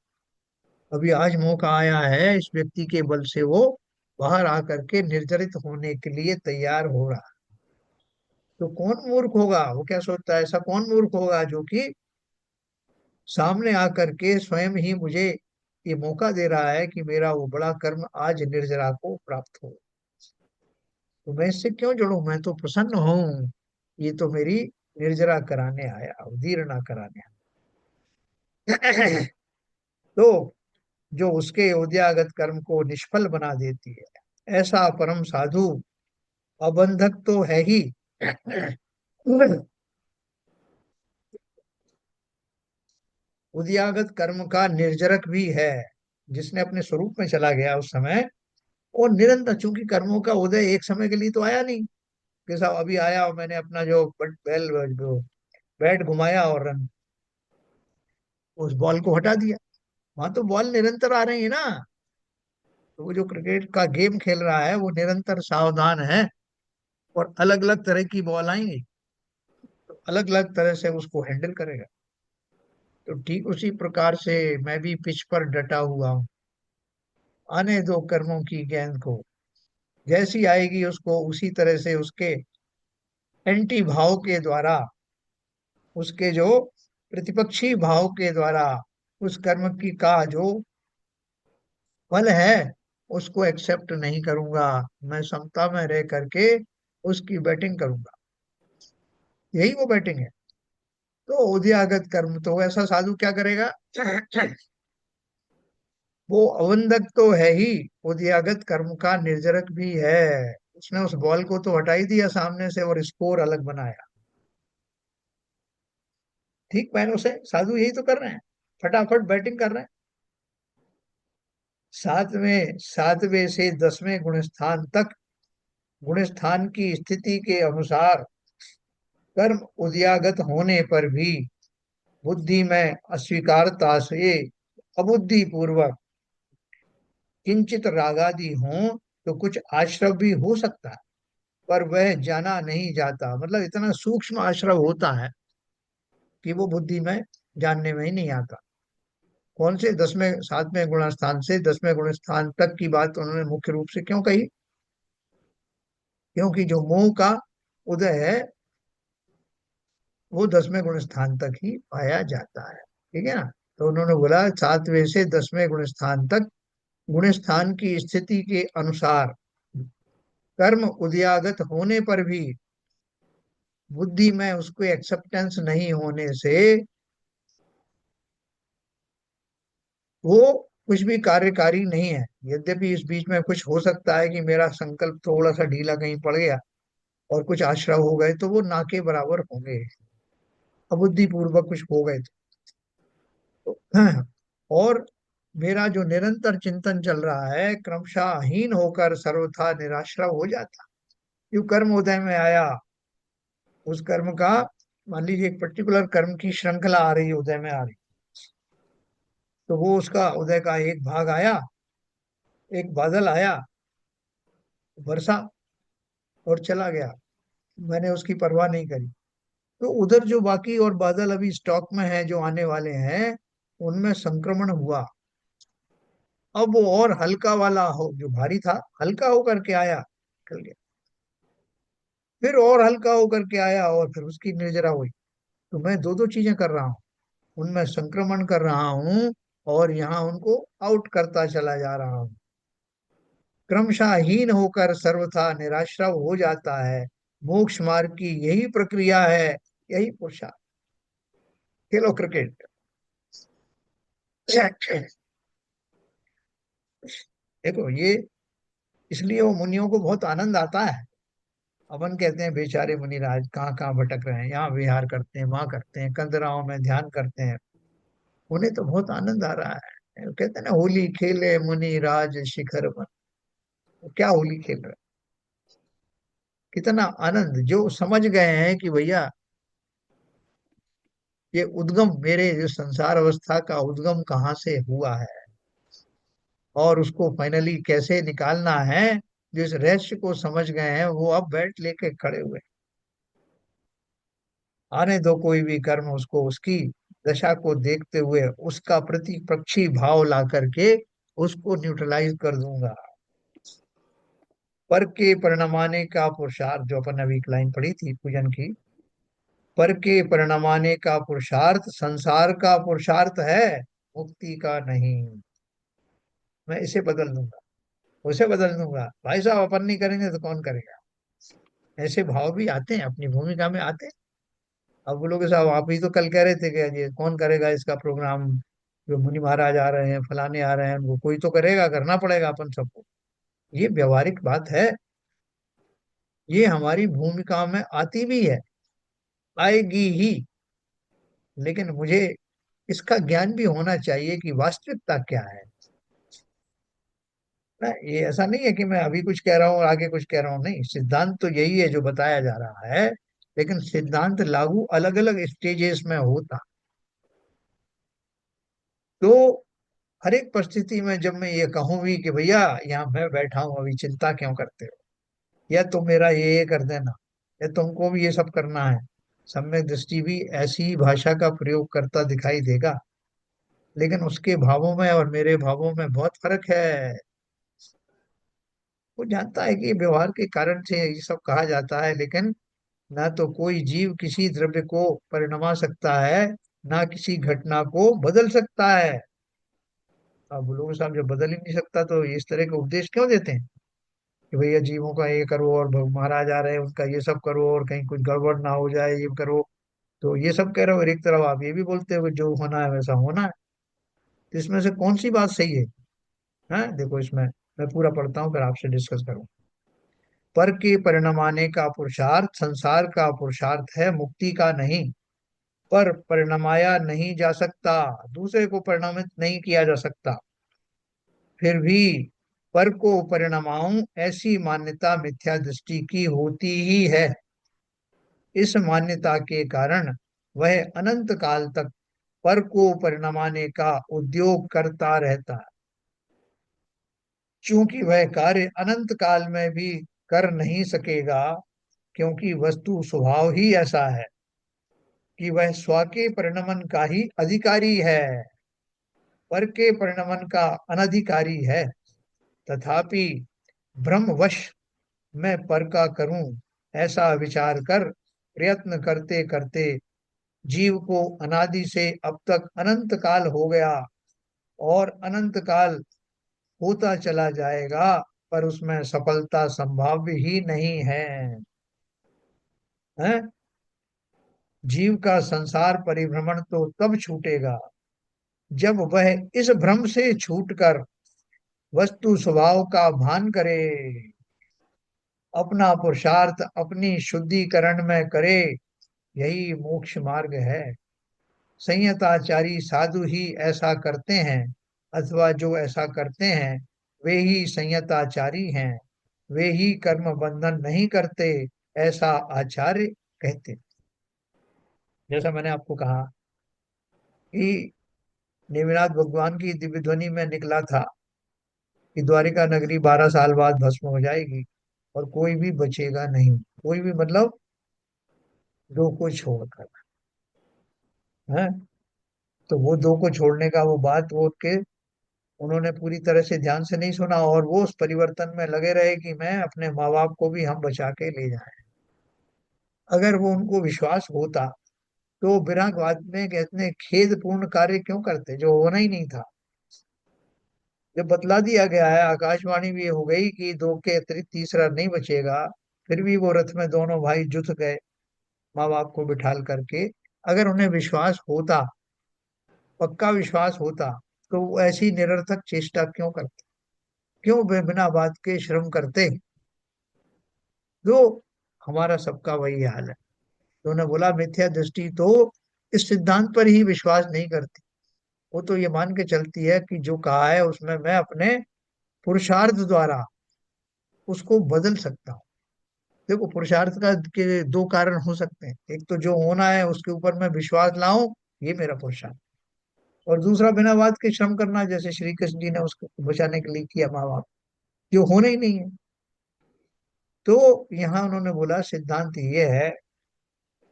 अभी आज मौका आया है, इस व्यक्ति के बल से वो बाहर आकर के निर्जरित होने के लिए तैयार हो रहा। तो कौन मूर्ख होगा, वो क्या सोचता है, ऐसा कौन मूर्ख होगा जो कि सामने आकर के स्वयं ही मुझे ये मौका दे रहा है कि मेरा वो बड़ा कर्म आज निर्जरा को प्राप्त हो। तो मैं इससे क्यों जुड़ूं, मैं तो प्रसन्न हूं, ये तो मेरी निर्जरा कराने आया, उदीरना कराने आया। तो जो उसके उद्यागत कर्म को निष्फल बना देती है, ऐसा परम साधु अबंधक तो है ही, उद्यागत कर्म का निर्जरक भी है। जिसने अपने स्वरूप में चला गया उस समय, और निरंतर, चूंकि कर्मों का उदय एक समय के लिए तो आया नहीं कि साहब अभी आया और मैंने अपना जो बैल जो बैट घुमाया और रन उस बॉल को हटा दिया। वहां तो बॉल निरंतर आ रही है ना। तो वो जो क्रिकेट का गेम खेल रहा है वो निरंतर सावधान है, और अलग अलग तरह की बॉल आएंगी, तो अलग अलग तरह से उसको हैंडल करेगा। तो ठीक उसी प्रकार से मैं भी पिच पर डटा हुआ हूँ, आने दो कर्मों की गेंद को, जैसी आएगी उसको उसी तरह से उसके एंटी भाव के द्वारा, उसके जो प्रतिपक्षी भाव के द्वारा उस कर्म की का जो फल है उसको एक्सेप्ट नहीं करूंगा। मैं समता में रह करके उसकी बैटिंग करूंगा, यही वो बैटिंग है। तो उद्यागत कर्म तो ऐसा साधु क्या करेगा? वो अवंदक तो है ही, उद्यागत कर्म का निर्जरक भी है। उसने उस बॉल को तो हटा ही दिया सामने से और स्कोर अलग बनाया। ठीक मैनों से साधु यही तो कर रहे हैं, फटाफट बैटिंग कर रहे हैं। सातवें से 10वें गुण स्थान तक, गुण स्थान की स्थिति के अनुसार कर्म उद्यागत होने पर भी बुद्धि में अस्वीकारता से अबुद्धि पूर्वक किंचित रागादि हो तो कुछ आश्रव भी हो सकता है, पर वह जाना नहीं जाता। मतलब इतना सूक्ष्म आश्रव होता है कि वो बुद्धि में जानने में ही नहीं आता। कौन से 10वें 7वें गुणस्थान से 10वें गुणस्थान तक की बात उन्होंने मुख्य रूप से क्यों कही? क्योंकि जो मोह का उदय है वो 10वें गुणस्थान तक ही पाया जाता है। ठीक है ना? तो उन्होंने बोला 7वें से 10वें गुणस्थान तक गुणस्थान की स्थिति के अनुसार कर्म उद्यागत होने पर भी बुद्धि में उसको एक्सेप्टेंस नहीं होने से वो कुछ भी कार्यकारी नहीं है। यद्यपि इस बीच में कुछ हो सकता है कि मेरा संकल्प थोड़ा सा ढीला कहीं पड़ गया और कुछ आश्रय हो गए तो वो ना के बराबर होंगे, अबुद्धि पूर्वक कुछ हो गए हाँ। और मेरा जो निरंतर चिंतन चल रहा है क्रमशः हीन होकर सर्वथा निराश्रय हो जाता। जो कर्म उदय में आया उस कर्म का, मान लीजिए एक पर्टिकुलर कर्म की श्रृंखला आ रही है, उदय में आ रही, तो वो उसका उदय का एक भाग आया, एक बादल आया, वर्षा, और चला गया, मैंने उसकी परवाह नहीं करी। तो उधर जो बाकी और बादल अभी स्टॉक में है जो आने वाले हैं उनमें संक्रमण हुआ। अब वो और हल्का वाला हो, जो भारी था हल्का होकर के आया, निकल गया, फिर और हल्का होकर के आया और फिर उसकी निर्जरा हुई। तो मैं दो दो चीजें कर रहा हूँ, उनमें संक्रमण कर रहा हूँ और यहाँ उनको आउट करता चला जा रहा हूँ। क्रमशः हीन होकर सर्वथा निराश्रव हो जाता है। मोक्ष मार्ग की यही प्रक्रिया है, यही पुरुषार्थ। खेलो क्रिकेट। देखो ये, इसलिए वो मुनियों को बहुत आनंद आता है। अपन कहते हैं बेचारे मुनिराज कहाँ कहाँ भटक रहे हैं, यहाँ विहार करते हैं, वहां करते हैं, कंदराओं में ध्यान करते हैं, उन्हें तो बहुत आनंद आ रहा है। वो कहते हैं ना, होली खेले मुनि राज शिखर पर। वो क्या होली खेल रहे हैं, कितना आनंद! जो समझ गए हैं कि भैया ये उद्गम, मेरे जो संसार अवस्था का उद्गम कहाँ से हुआ है और उसको फाइनली कैसे निकालना है, जो इस रहस्य को समझ गए हैं वो अब बैठ लेके खड़े हुए हैं। आने दो कोई भी कर्म उसको, उसकी दशा को देखते हुए उसका प्रतिपक्षी भाव ला करके उसको न्यूट्रलाइज कर दूंगा। पर के परिणमाने का पुरुषार्थ, जो अपन अभी एक लाइन पढ़ी थी पूजन की, पर के परिणमाने का पुरुषार्थ संसार का पुरुषार्थ है, मुक्ति का नहीं। मैं इसे बदल दूंगा, उसे बदल दूंगा, भाई साहब अपन नहीं करेंगे तो कौन करेगा? ऐसे भाव भी आते हैं, अपनी भूमिका में आते हैं। अब बोलोगे साहब आप ही तो कल कह रहे थे कि ये कौन करेगा इसका प्रोग्राम, जो मुनि महाराज आ रहे हैं फलाने आ रहे हैं उनको कोई तो करेगा, करना पड़ेगा अपन सबको। ये व्यवहारिक बात है, ये हमारी भूमिका में आती भी है, आएगी ही। लेकिन मुझे इसका ज्ञान भी होना चाहिए कि वास्तविकता क्या है ना। ये ऐसा नहीं है कि मैं अभी कुछ कह रहा हूँ और आगे कुछ कह रहा हूँ, नहीं, सिद्धांत तो यही है जो बताया जा रहा है। लेकिन सिद्धांत लागू अलग अलग स्टेजेस में होता। तो हर एक परिस्थिति में जब मैं ये कहूँ भी कि भैया यहाँ मैं बैठा हूँ अभी, चिंता क्यों करते हो, या तुम मेरा ये कर देना, या तुमको भी ये सब करना है, सम्यक दृष्टि भी ऐसी ही भाषा का प्रयोग करता दिखाई देगा। लेकिन उसके भावों में और मेरे भावों में बहुत फर्क है। वो जानता है कि व्यवहार के कारण से ये सब कहा जाता है, लेकिन ना तो कोई जीव किसी द्रव्य को परिणमा सकता है, ना किसी घटना को बदल सकता है। अब लोग साहब जब बदल ही नहीं सकता तो इस तरह के उपदेश क्यों देते हैं कि भैया जीवों का ये करो और महाराज आ रहे हैं उनका ये सब करो और कहीं कुछ गड़बड़ ना हो जाए ये करो। तो ये सब कह रहे हो और एक तरफ आप ये भी बोलते हो कि जो होना है वैसा होना है। तो इसमें से कौन सी बात सही है? हाँ देखो इसमें मैं पूरा पढ़ता हूँ फिर आपसे डिस्कस करूँ। पर के परिणमाने का पुरुषार्थ संसार का पुरुषार्थ है, मुक्ति का नहीं। पर परिणमाया नहीं जा सकता, दूसरे को परिणामित नहीं किया जा सकता। फिर भी पर को परिणमाऊं ऐसी मान्यता मिथ्या दृष्टि की होती ही है। इस मान्यता के कारण वह अनंत काल तक पर को परिणमाने का उद्योग करता रहता है। चूंकि वह कार्य अनंत काल में भी कर नहीं सकेगा, क्योंकि वस्तु स्वभाव ही ऐसा है कि वह स्व के परिणमन का ही अधिकारी है, पर के परिणमन का अनधिकारी है। तथापि ब्रह्मवश मैं पर का करूं, ऐसा विचार कर प्रयत्न करते करते जीव को अनादि से अब तक अनंत काल हो गया और अनंत काल होता चला जाएगा, पर उसमें सफलता संभव ही नहीं है। हैं? जीव का संसार परिभ्रमण तो तब छूटेगा जब वह इस भ्रम से छूटकर वस्तु स्वभाव का भान करे, अपना पुरुषार्थ अपनी शुद्धिकरण में करे। यही मोक्ष मार्ग है। संयताचारी साधु ही ऐसा करते हैं, अथवा जो ऐसा करते हैं वे ही संयताचारी हैं। वे ही कर्म बंधन नहीं करते, ऐसा आचार्य कहते। जैसा मैंने आपको कहा कि नेमिनाथ भगवान की दिव्य ध्वनि में निकला था कि द्वारिका नगरी 12 साल बाद भस्म हो जाएगी और कोई भी बचेगा नहीं। कोई भी मतलब दो को छोड़कर। है? तो वो दो को छोड़ने का वो बात वो के उन्होंने पूरी तरह से ध्यान से नहीं सुना और वो उस परिवर्तन में लगे रहे कि मैं अपने माँ बाप को भी हम बचा के ले जाएं। अगर वो उनको विश्वास होता तो विरागवाद में कहते खेद पूर्ण कार्य क्यों करते जो होना ही नहीं था। जब बतला दिया गया है, आकाशवाणी भी हो गई कि दो के अतिरिक्त तीसरा नहीं बचेगा, फिर भी वो रथ में दोनों भाई जुट गए माँ बाप को बिठाल करके। अगर उन्हें विश्वास होता, पक्का विश्वास होता, तो वो ऐसी निरर्थक चेष्टा क्यों करते, क्यों बिना बात के श्रम करते। तो हमारा सबका वही हाल है। तो उन्होंने बोला मिथ्या दृष्टि तो इस सिद्धांत पर ही विश्वास नहीं करती। वो तो ये मान के चलती है कि जो कहा है उसमें मैं अपने पुरुषार्थ द्वारा उसको बदल सकता हूँ। देखो पुरुषार्थ का के दो कारण हो सकते हैं। एक तो जो होना है उसके ऊपर मैं विश्वास लाऊं, ये मेरा पुरुषार्थ। और दूसरा बिना बात के श्रम करना, जैसे श्री कृष्ण जी ने उसको बचाने के लिए किया माँ बाप, जो होना ही नहीं है। तो यहाँ उन्होंने बोला सिद्धांत ये है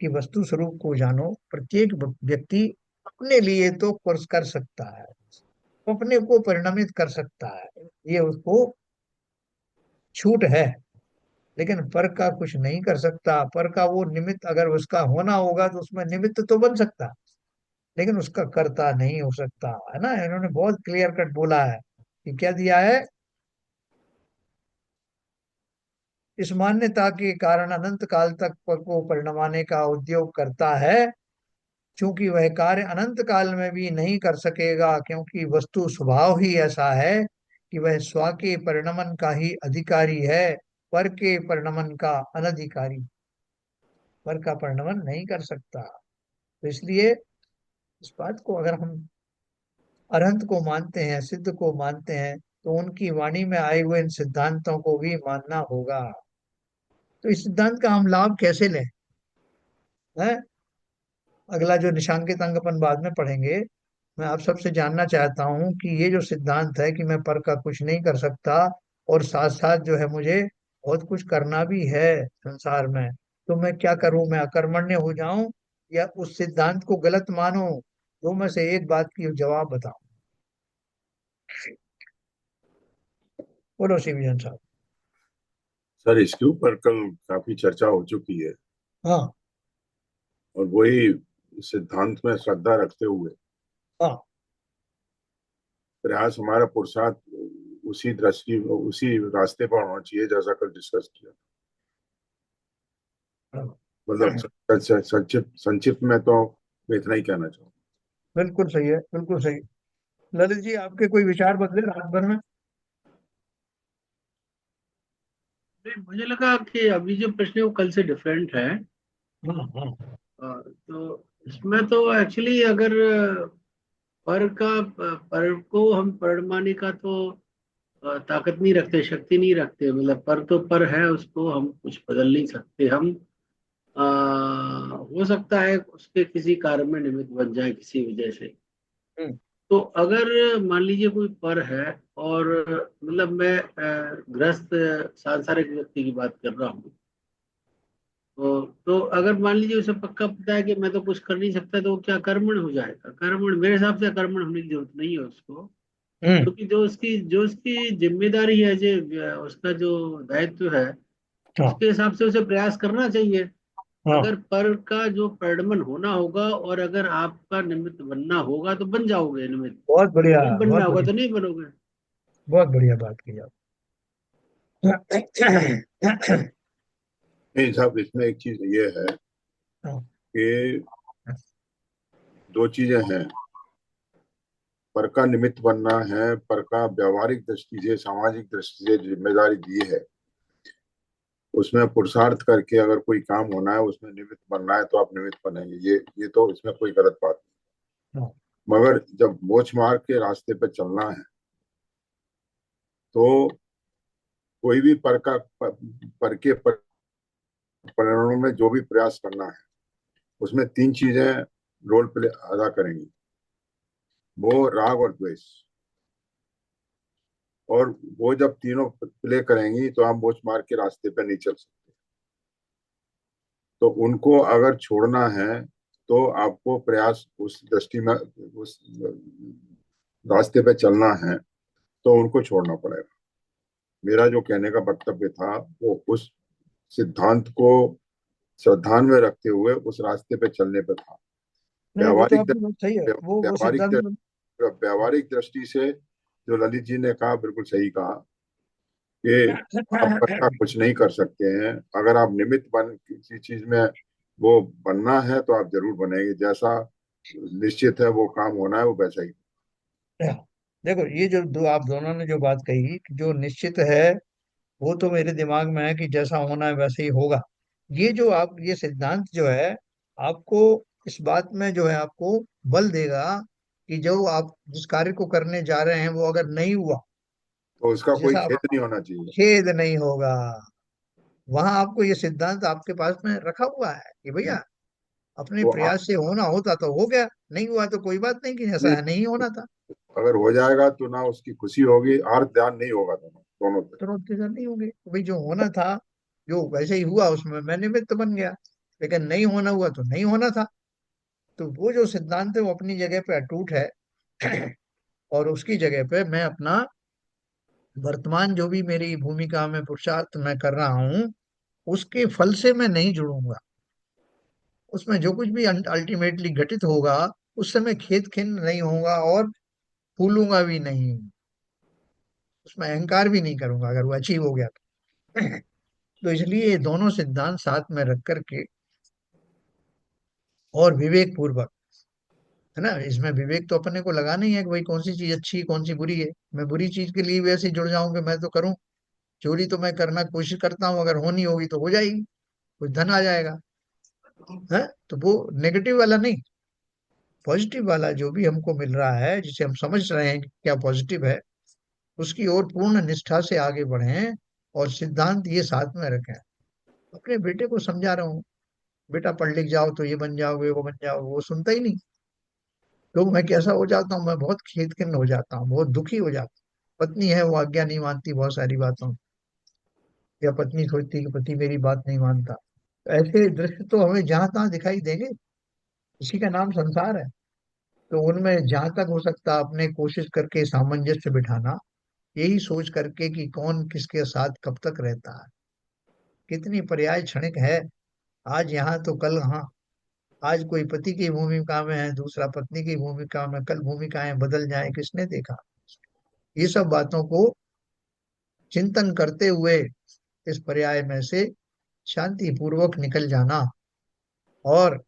कि वस्तु स्वरूप को जानो। प्रत्येक व्यक्ति अपने लिए तो कोर्स कर सकता है, अपने को परिणामित कर सकता है, ये उसको छूट है। लेकिन पर का कुछ नहीं कर सकता। पर का वो निमित्त अगर उसका होना होगा तो उसमें निमित्त तो बन सकता, लेकिन उसका कर्ता नहीं हो सकता। है ना? इन्होंने बहुत क्लियर कट बोला है कि क्या दिया है। इस मान्यता के कारण अनंत काल तक पर को परिणमाने का उद्योग करता है, क्योंकि वह कार्य अनंत काल में भी नहीं कर सकेगा, क्योंकि वस्तु स्वभाव ही ऐसा है कि वह स्व के परिणमन का ही अधिकारी है, पर के परिणमन का अनधिकारी। पर का परिणमन नहीं कर सकता। तो इसलिए इस बात को अगर हम अरहंत को मानते हैं, सिद्ध को मानते हैं, तो उनकी वाणी में आए हुए इन सिद्धांतों को भी मानना होगा। तो इस सिद्धांत का हम लाभ कैसे लें? हैं? अगला जो निशांकित अंग अपन बाद में पढ़ेंगे, मैं आप सबसे जानना चाहता हूं कि ये जो सिद्धांत है कि मैं पर का कुछ नहीं कर सकता और साथ साथ जो है मुझे बहुत कुछ करना भी है संसार में, तो मैं क्या करूं? मैं अकर्मण्य हो जाऊं या उस सिद्धांत को गलत मानूं? दो में से एक बात की जवाब बताओ। बोलो शिवजन साहब। सर इसके ऊपर कल काफी चर्चा हो चुकी है। हाँ। और वही सिद्धांत में श्रद्धा रखते हुए हाँ। प्रयास हमारा पुरुषार्थ उसी दृष्टि उसी रास्ते पर होना चाहिए जैसा कल डिस्कस किया। हाँ। मतलब संक्षिप्त संक्षिप्त में तो मैं इतना ही कहना चाहूँ। बिल्कुल सही है, बिल्कुल सही। ललित जी आपके कोई विचार बदले रात भर में? नहीं, मुझे लगा कि अभी जो प्रश्न है वो कल से डिफरेंट है। हाँ। हाँ। तो इसमें तो एक्चुअली अगर पर का पर को हम परमाने का तो ताकत नहीं रखते, शक्ति नहीं रखते। मतलब पर तो पर है, उसको हम कुछ बदल नहीं सकते। हम हो सकता है उसके किसी कार्य में निमित्त बन जाए किसी वजह से। हम्म। तो अगर मान लीजिए कोई पर है, और मतलब मैं गृहस्थ सांसारिक व्यक्ति की बात कर रहा हूँ, तो अगर मान लीजिए उसे पक्का पता है कि मैं तो कुछ कर नहीं सकता, तो वो क्या कर्मण हो जाएगा? कर्मण, मेरे हिसाब से कर्मण होने की जरूरत नहीं है उसको। हम्म। क्योंकि जो उसकी जिम्मेदारी है, जो उसका जो दायित्व है, हाँ। उसके हिसाब से उसे प्रयास करना चाहिए। हाँ। अगर पर का जो परिणमन होना होगा, और अगर आपका निमित्त बनना होगा तो बन जाओगे निमित्त, बहुत बढ़िया। नहीं बनना बहुत होगा बढ़िया। तो नहीं बनोगे। बहुत बढ़िया बात की आप। नहीं साहब, इसमें एक चीज ये है हाँ। कि दो चीजें हैं। पर का निमित्त बनना है, पर का व्यवहारिक दृष्टि से, सामाजिक दृष्टि से जिम्मेदारी दी है, उसमें पुरुषार्थ करके अगर कोई काम होना है, उसमें निमित्त बनना है, तो आप निमित्त बनेंगे। ये तो इसमें कोई गलत बात हाँ। नहीं। मगर जब मोक्ष मार्ग के रास्ते पर चलना है, तो कोई भी पर के परिणामों में जो भी प्रयास करना है, उसमें तीन चीजें रोल प्ले अदा करेंगी। वो राग और द्वेष। और वो जब तीनों प्ले करेंगी, तो आप मोक्ष मार्ग के रास्ते पर नहीं चल सकते। तो उनको अगर छोड़ना है, तो आपको प्रयास उस दृष्टि में, उस रास्ते पे चलना है, तो उनको छोड़ना पड़ेगा। मेरा जो कहने का वक्तव्य था, वो उस सिद्धांत को श्रद्धा में रखते हुए उस रास्ते पे चलने पे था। नहीं, वो तो व्यावहारिक आपकी बात सही है, वो व्यावहारिक सिद्धांत में। व्यावहारिक दृष्टि से जो ललित जी ने कहा, बिल्कुल सही कहा कि आप पक्का कुछ नहीं कर सकते हैं। अगर आप निमित्त बन किसी चीज में वो बनना है, तो आप जरूर बनेंगे। जैसा निश्चित है वो काम होना है, वो वैसा ही। देखो, ये जो दो आप दोनों ने जो बात कही कि जो निश्चित है, वो तो मेरे दिमाग में है कि जैसा होना है वैसे ही होगा। ये जो आप ये सिद्धांत जो है, आपको इस बात में जो है आपको बल देगा कि जो आप जिस कार्य को करने जा रहे हैं वो अगर नहीं हुआ, तो उसका कोई जैसा आप, खेद नहीं होना चाहिए। खेद नहीं होगा। वहां आपको ये सिद्धांत आपके पास में रखा हुआ है कि भैया अपने वो प्रयास से होना होता तो हो गया, नहीं हुआ तो कोई बात नहीं, कि ऐसा नहीं, है नहीं होना था। अगर हो जाएगा तो ना उसकी खुशी होगी, आर्थ ध्यान नहीं होगा, दोनों दोनों तरफ। तो उत्तेजन नहीं होंगे, तो भाई जो होना था, जो वैसे ही हुआ उसमें मैं निमित्त बन गया, लेकिन नहीं होना हुआ तो नहीं होना था। तो वो जो सिद्धांत है वो अपनी जगह पे अटूट है। और उसकी जगह पे मैं अपना वर्तमान जो भी मेरी भूमिका में पुरुषार्थ मैं कर रहा हूँ, उसके फल से मैं नहीं जुड़ूंगा। उसमें जो कुछ भी अल्टीमेटली घटित होगा, उससे मैं खेद खिन्न नहीं होऊंगा और फूलूंगा भी नहीं। उसमें अहंकार भी नहीं करूंगा अगर वो अचीव हो गया तो। तो इसलिए ये दोनों सिद्धांत साथ में रख करके और विवेक पूर्वक, है ना, इसमें विवेक तो अपने को लगाना ही है कि भाई कौन सी चीज अच्छी है कौन सी बुरी है। मैं बुरी चीज के लिए वैसे ही जुड़ जाऊं कि मैं तो करूं, चोरी तो मैं करना कोशिश करता हूँ, अगर होनी होगी तो हो जाएगी, कुछ धन आ जाएगा, है। तो वो नेगेटिव वाला नहीं, पॉजिटिव वाला जो भी हमको मिल रहा है, जिसे हम समझ रहे हैं कि क्या पॉजिटिव है, उसकी ओर पूर्ण निष्ठा से आगे बढ़ें। और सिद्धांत ये साथ में रखें। अपने बेटे को समझा रहा हूँ, बेटा पढ़ लिख जाओ तो ये बन जाओगे वो बन जाओगे, वो सुनता ही नहीं। तो मैं कैसा हो जाता हूँ, मैं बहुत खेद खिन्न हो जाता हूँ, बहुत दुखी हो जाता हूँ। पत्नी है वो आज्ञा नहीं मानती बहुत सारी बातों में, या पत्नी सोचती है कि पति मेरी बात नहीं मानता। तो ऐसे दृश्य तो हमें जहां तहाँ दिखाई देंगे। इसी का नाम संसार है। तो उनमें जहां तक हो सकता अपने कोशिश करके सामंजस्य बिठाना, यही सोच करके कि कौन किसके साथ कब तक रहता है, कितनी पर्याय क्षणिक है। आज यहाँ तो कल वहाँ। आज कोई पति की भूमिका में है, दूसरा पत्नी की भूमिका में, कल भूमिकाएं बदल जाए किसने देखा। ये सब बातों को चिंतन करते हुए इस पर्याय में से शांति पूर्वक निकल जाना। और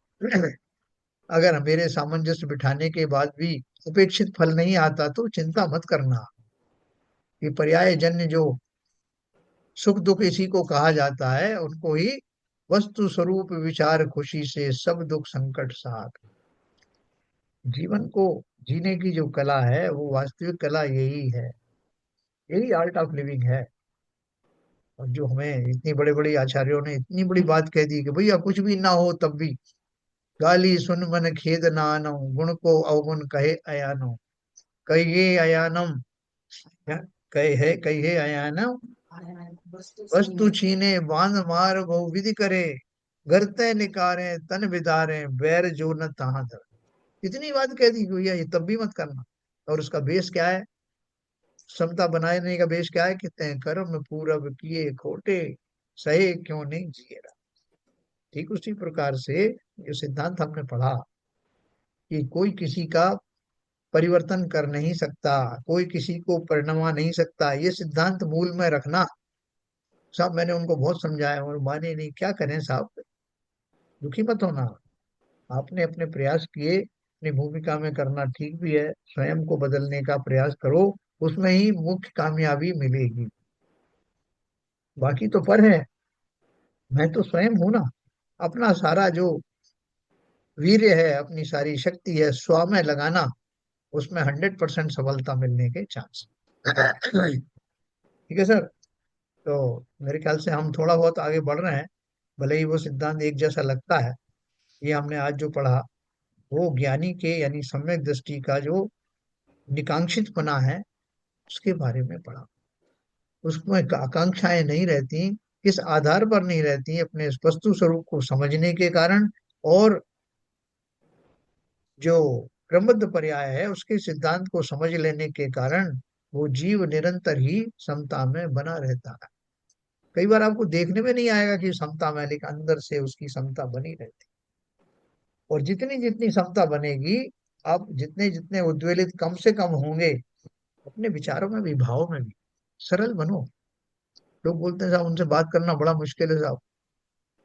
अगर मेरे सामंजस्य बिठाने के बाद भी अपेक्षित फल नहीं आता तो चिंता मत करना। ये पर्याय जन्य जो सुख दुख इसी को कहा जाता है, उनको ही वस्तु स्वरूप विचार खुशी से सब दुख संकट साथ। जीवन को जीने की जो कला है वो वास्तविक कला यही है, यही आर्ट ऑफ लिविंग है। और जो हमें इतनी बड़े बड़े आचार्यों ने इतनी बड़ी बात कह दी कि भैया कुछ भी ना हो तब भी गाली सुन मन खेद नानो, गुण को अवगुण कहे अयानो। कहिए अयानम, क्या कहे अयानम, वस्तु छीने बांध मार बहु विधि करे, घर निकारे तन बिदारे, बैर जो न तहाँ धरे। इतनी बात कह दी भैया, ये तब भी मत करना। और उसका बेस क्या है? समता बनाने का बेस क्या है? कहते हैं कर्म पूरब किए खोटे, सहे क्यों नहीं जिए रहा। ठीक उसी प्रकार से ये सिद्धांत हमने पढ़ा कि कोई किसी का परिवर्तन कर नहीं सकता, कोई किसी को परिणमा नहीं सकता, ये सिद्धांत मूल में रखना। साहब मैंने उनको बहुत समझाया और माने नहीं, क्या करें साहब। दुखी मत होना, आपने अपने प्रयास किए, अपनी भूमिका में करना ठीक भी है, स्वयं को बदलने का प्रयास करो, उसमें ही मुख्य कामयाबी मिलेगी। बाकी तो पर है, मैं तो स्वयं हूं ना। अपना सारा जो वीर्य है, अपनी सारी शक्ति है, स्व में लगाना, उसमें 100% सफलता मिलने के चांस। ठीक है सर। तो मेरे ख्याल से हम थोड़ा बहुत आगे बढ़ रहे हैं, भले ही वो सिद्धांत एक जैसा लगता है। ये हमने आज जो पढ़ा, वो ज्ञानी के यानी सम्यक दृष्टि का जो निकांक्षित पना है, उसके बारे में पढ़ा। उसमें आकांक्षाएं नहीं रहती, किस आधार पर नहीं रहती? अपने इस वस्तु स्वरूप को समझने के कारण, और जो क्रमबद्ध पर्याय है उसके सिद्धांत को समझ लेने के कारण, वो जीव निरंतर ही समता में बना रहता है। कई बार आपको देखने में नहीं आएगा कि समता में, लेकिन अंदर से उसकी समता बनी रहती। और जितनी जितनी समता बनेगी, आप जितने जितने उद्वेलित कम से कम होंगे, अपने विचारों में भी, भावों में भी सरल बनो। लोग बोलते हैं साहब उनसे बात करना बड़ा मुश्किल है साहब,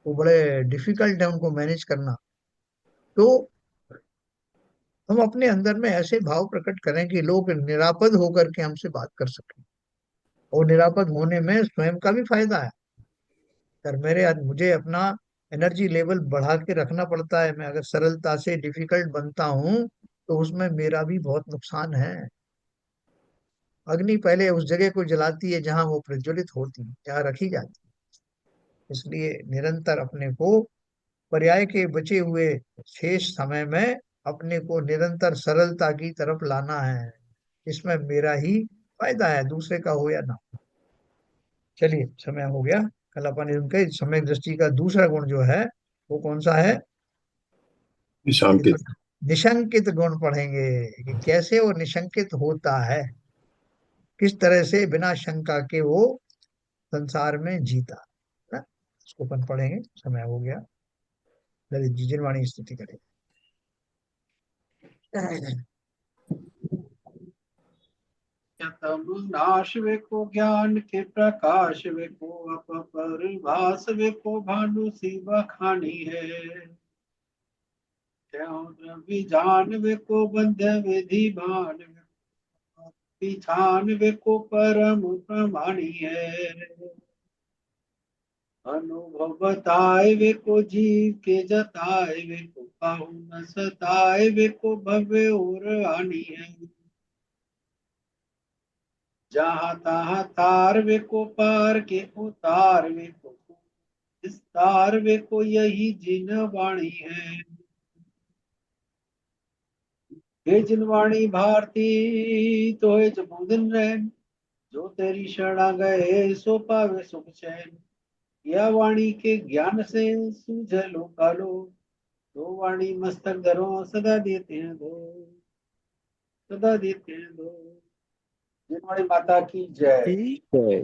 वो बड़े डिफिकल्ट है उनको मैनेज करना। तो हम अपने अंदर में ऐसे भाव प्रकट करें कि लोग निरापद होकर के हमसे बात कर सकें, और निरापद होने में स्वयं का भी फायदा है। अगर मुझे अपना एनर्जी लेवल बढ़ा के रखना पड़ता है, मैं अगर सरलता से डिफिकल्ट बनता हूँ, तो उसमें मेरा भी बहुत नुकसान है। अग्नि पहले उस जगह को जलाती है जहां वो प्रज्वलित होती है, जहां रखी जाती है। इसलिए निरंतर अपने को पर्याय के बचे हुए शेष समय में अपने को निरंतर सरलता की तरफ लाना है। इसमें मेरा ही फायदा है, दूसरे का हो या ना। चलिए, समय हो गया। कल अपन इनके समय दृष्टि का दूसरा गुण जो है, वो कौन सा है? ये तो निशांकित। निशंकित गुण पढ़ेंगे, कि कैसे वो निशंकित होता है, किस तरह से बिना शंका के वो संसार में जीता है ना। इसको अपन पढ़ेंगे। समय हो गया। ललित जी जिनवाणी स्तुति करें। तम नाश वे को ज्ञान के प्रकाश वे को अपरिभाष वे को भानु सी बखानी है। त्यों द्रव्य जान वे को बंध्य विधि भान वे को पिछान वे को परम प्रमाणी है। अनुभव बताए वे को जीव के जताए वे को काहू न सताए वे को भव्य और आनी है। जहाँ तहाँ तार वे को पार के उतार वे को विस्तार वे को यही जिन वाणी है। हे जिनवाणी भारती तो है जबूदन रैन, जो तेरी शरणा गए सो पावे सुख चैन। यह वाणी के ज्ञान से सूझ लो कालो, दो वाणी मस्तक धरो सदा देते हैं दो, सदा देते हैं दो। जिनवाणी माता की जय। ठीक है।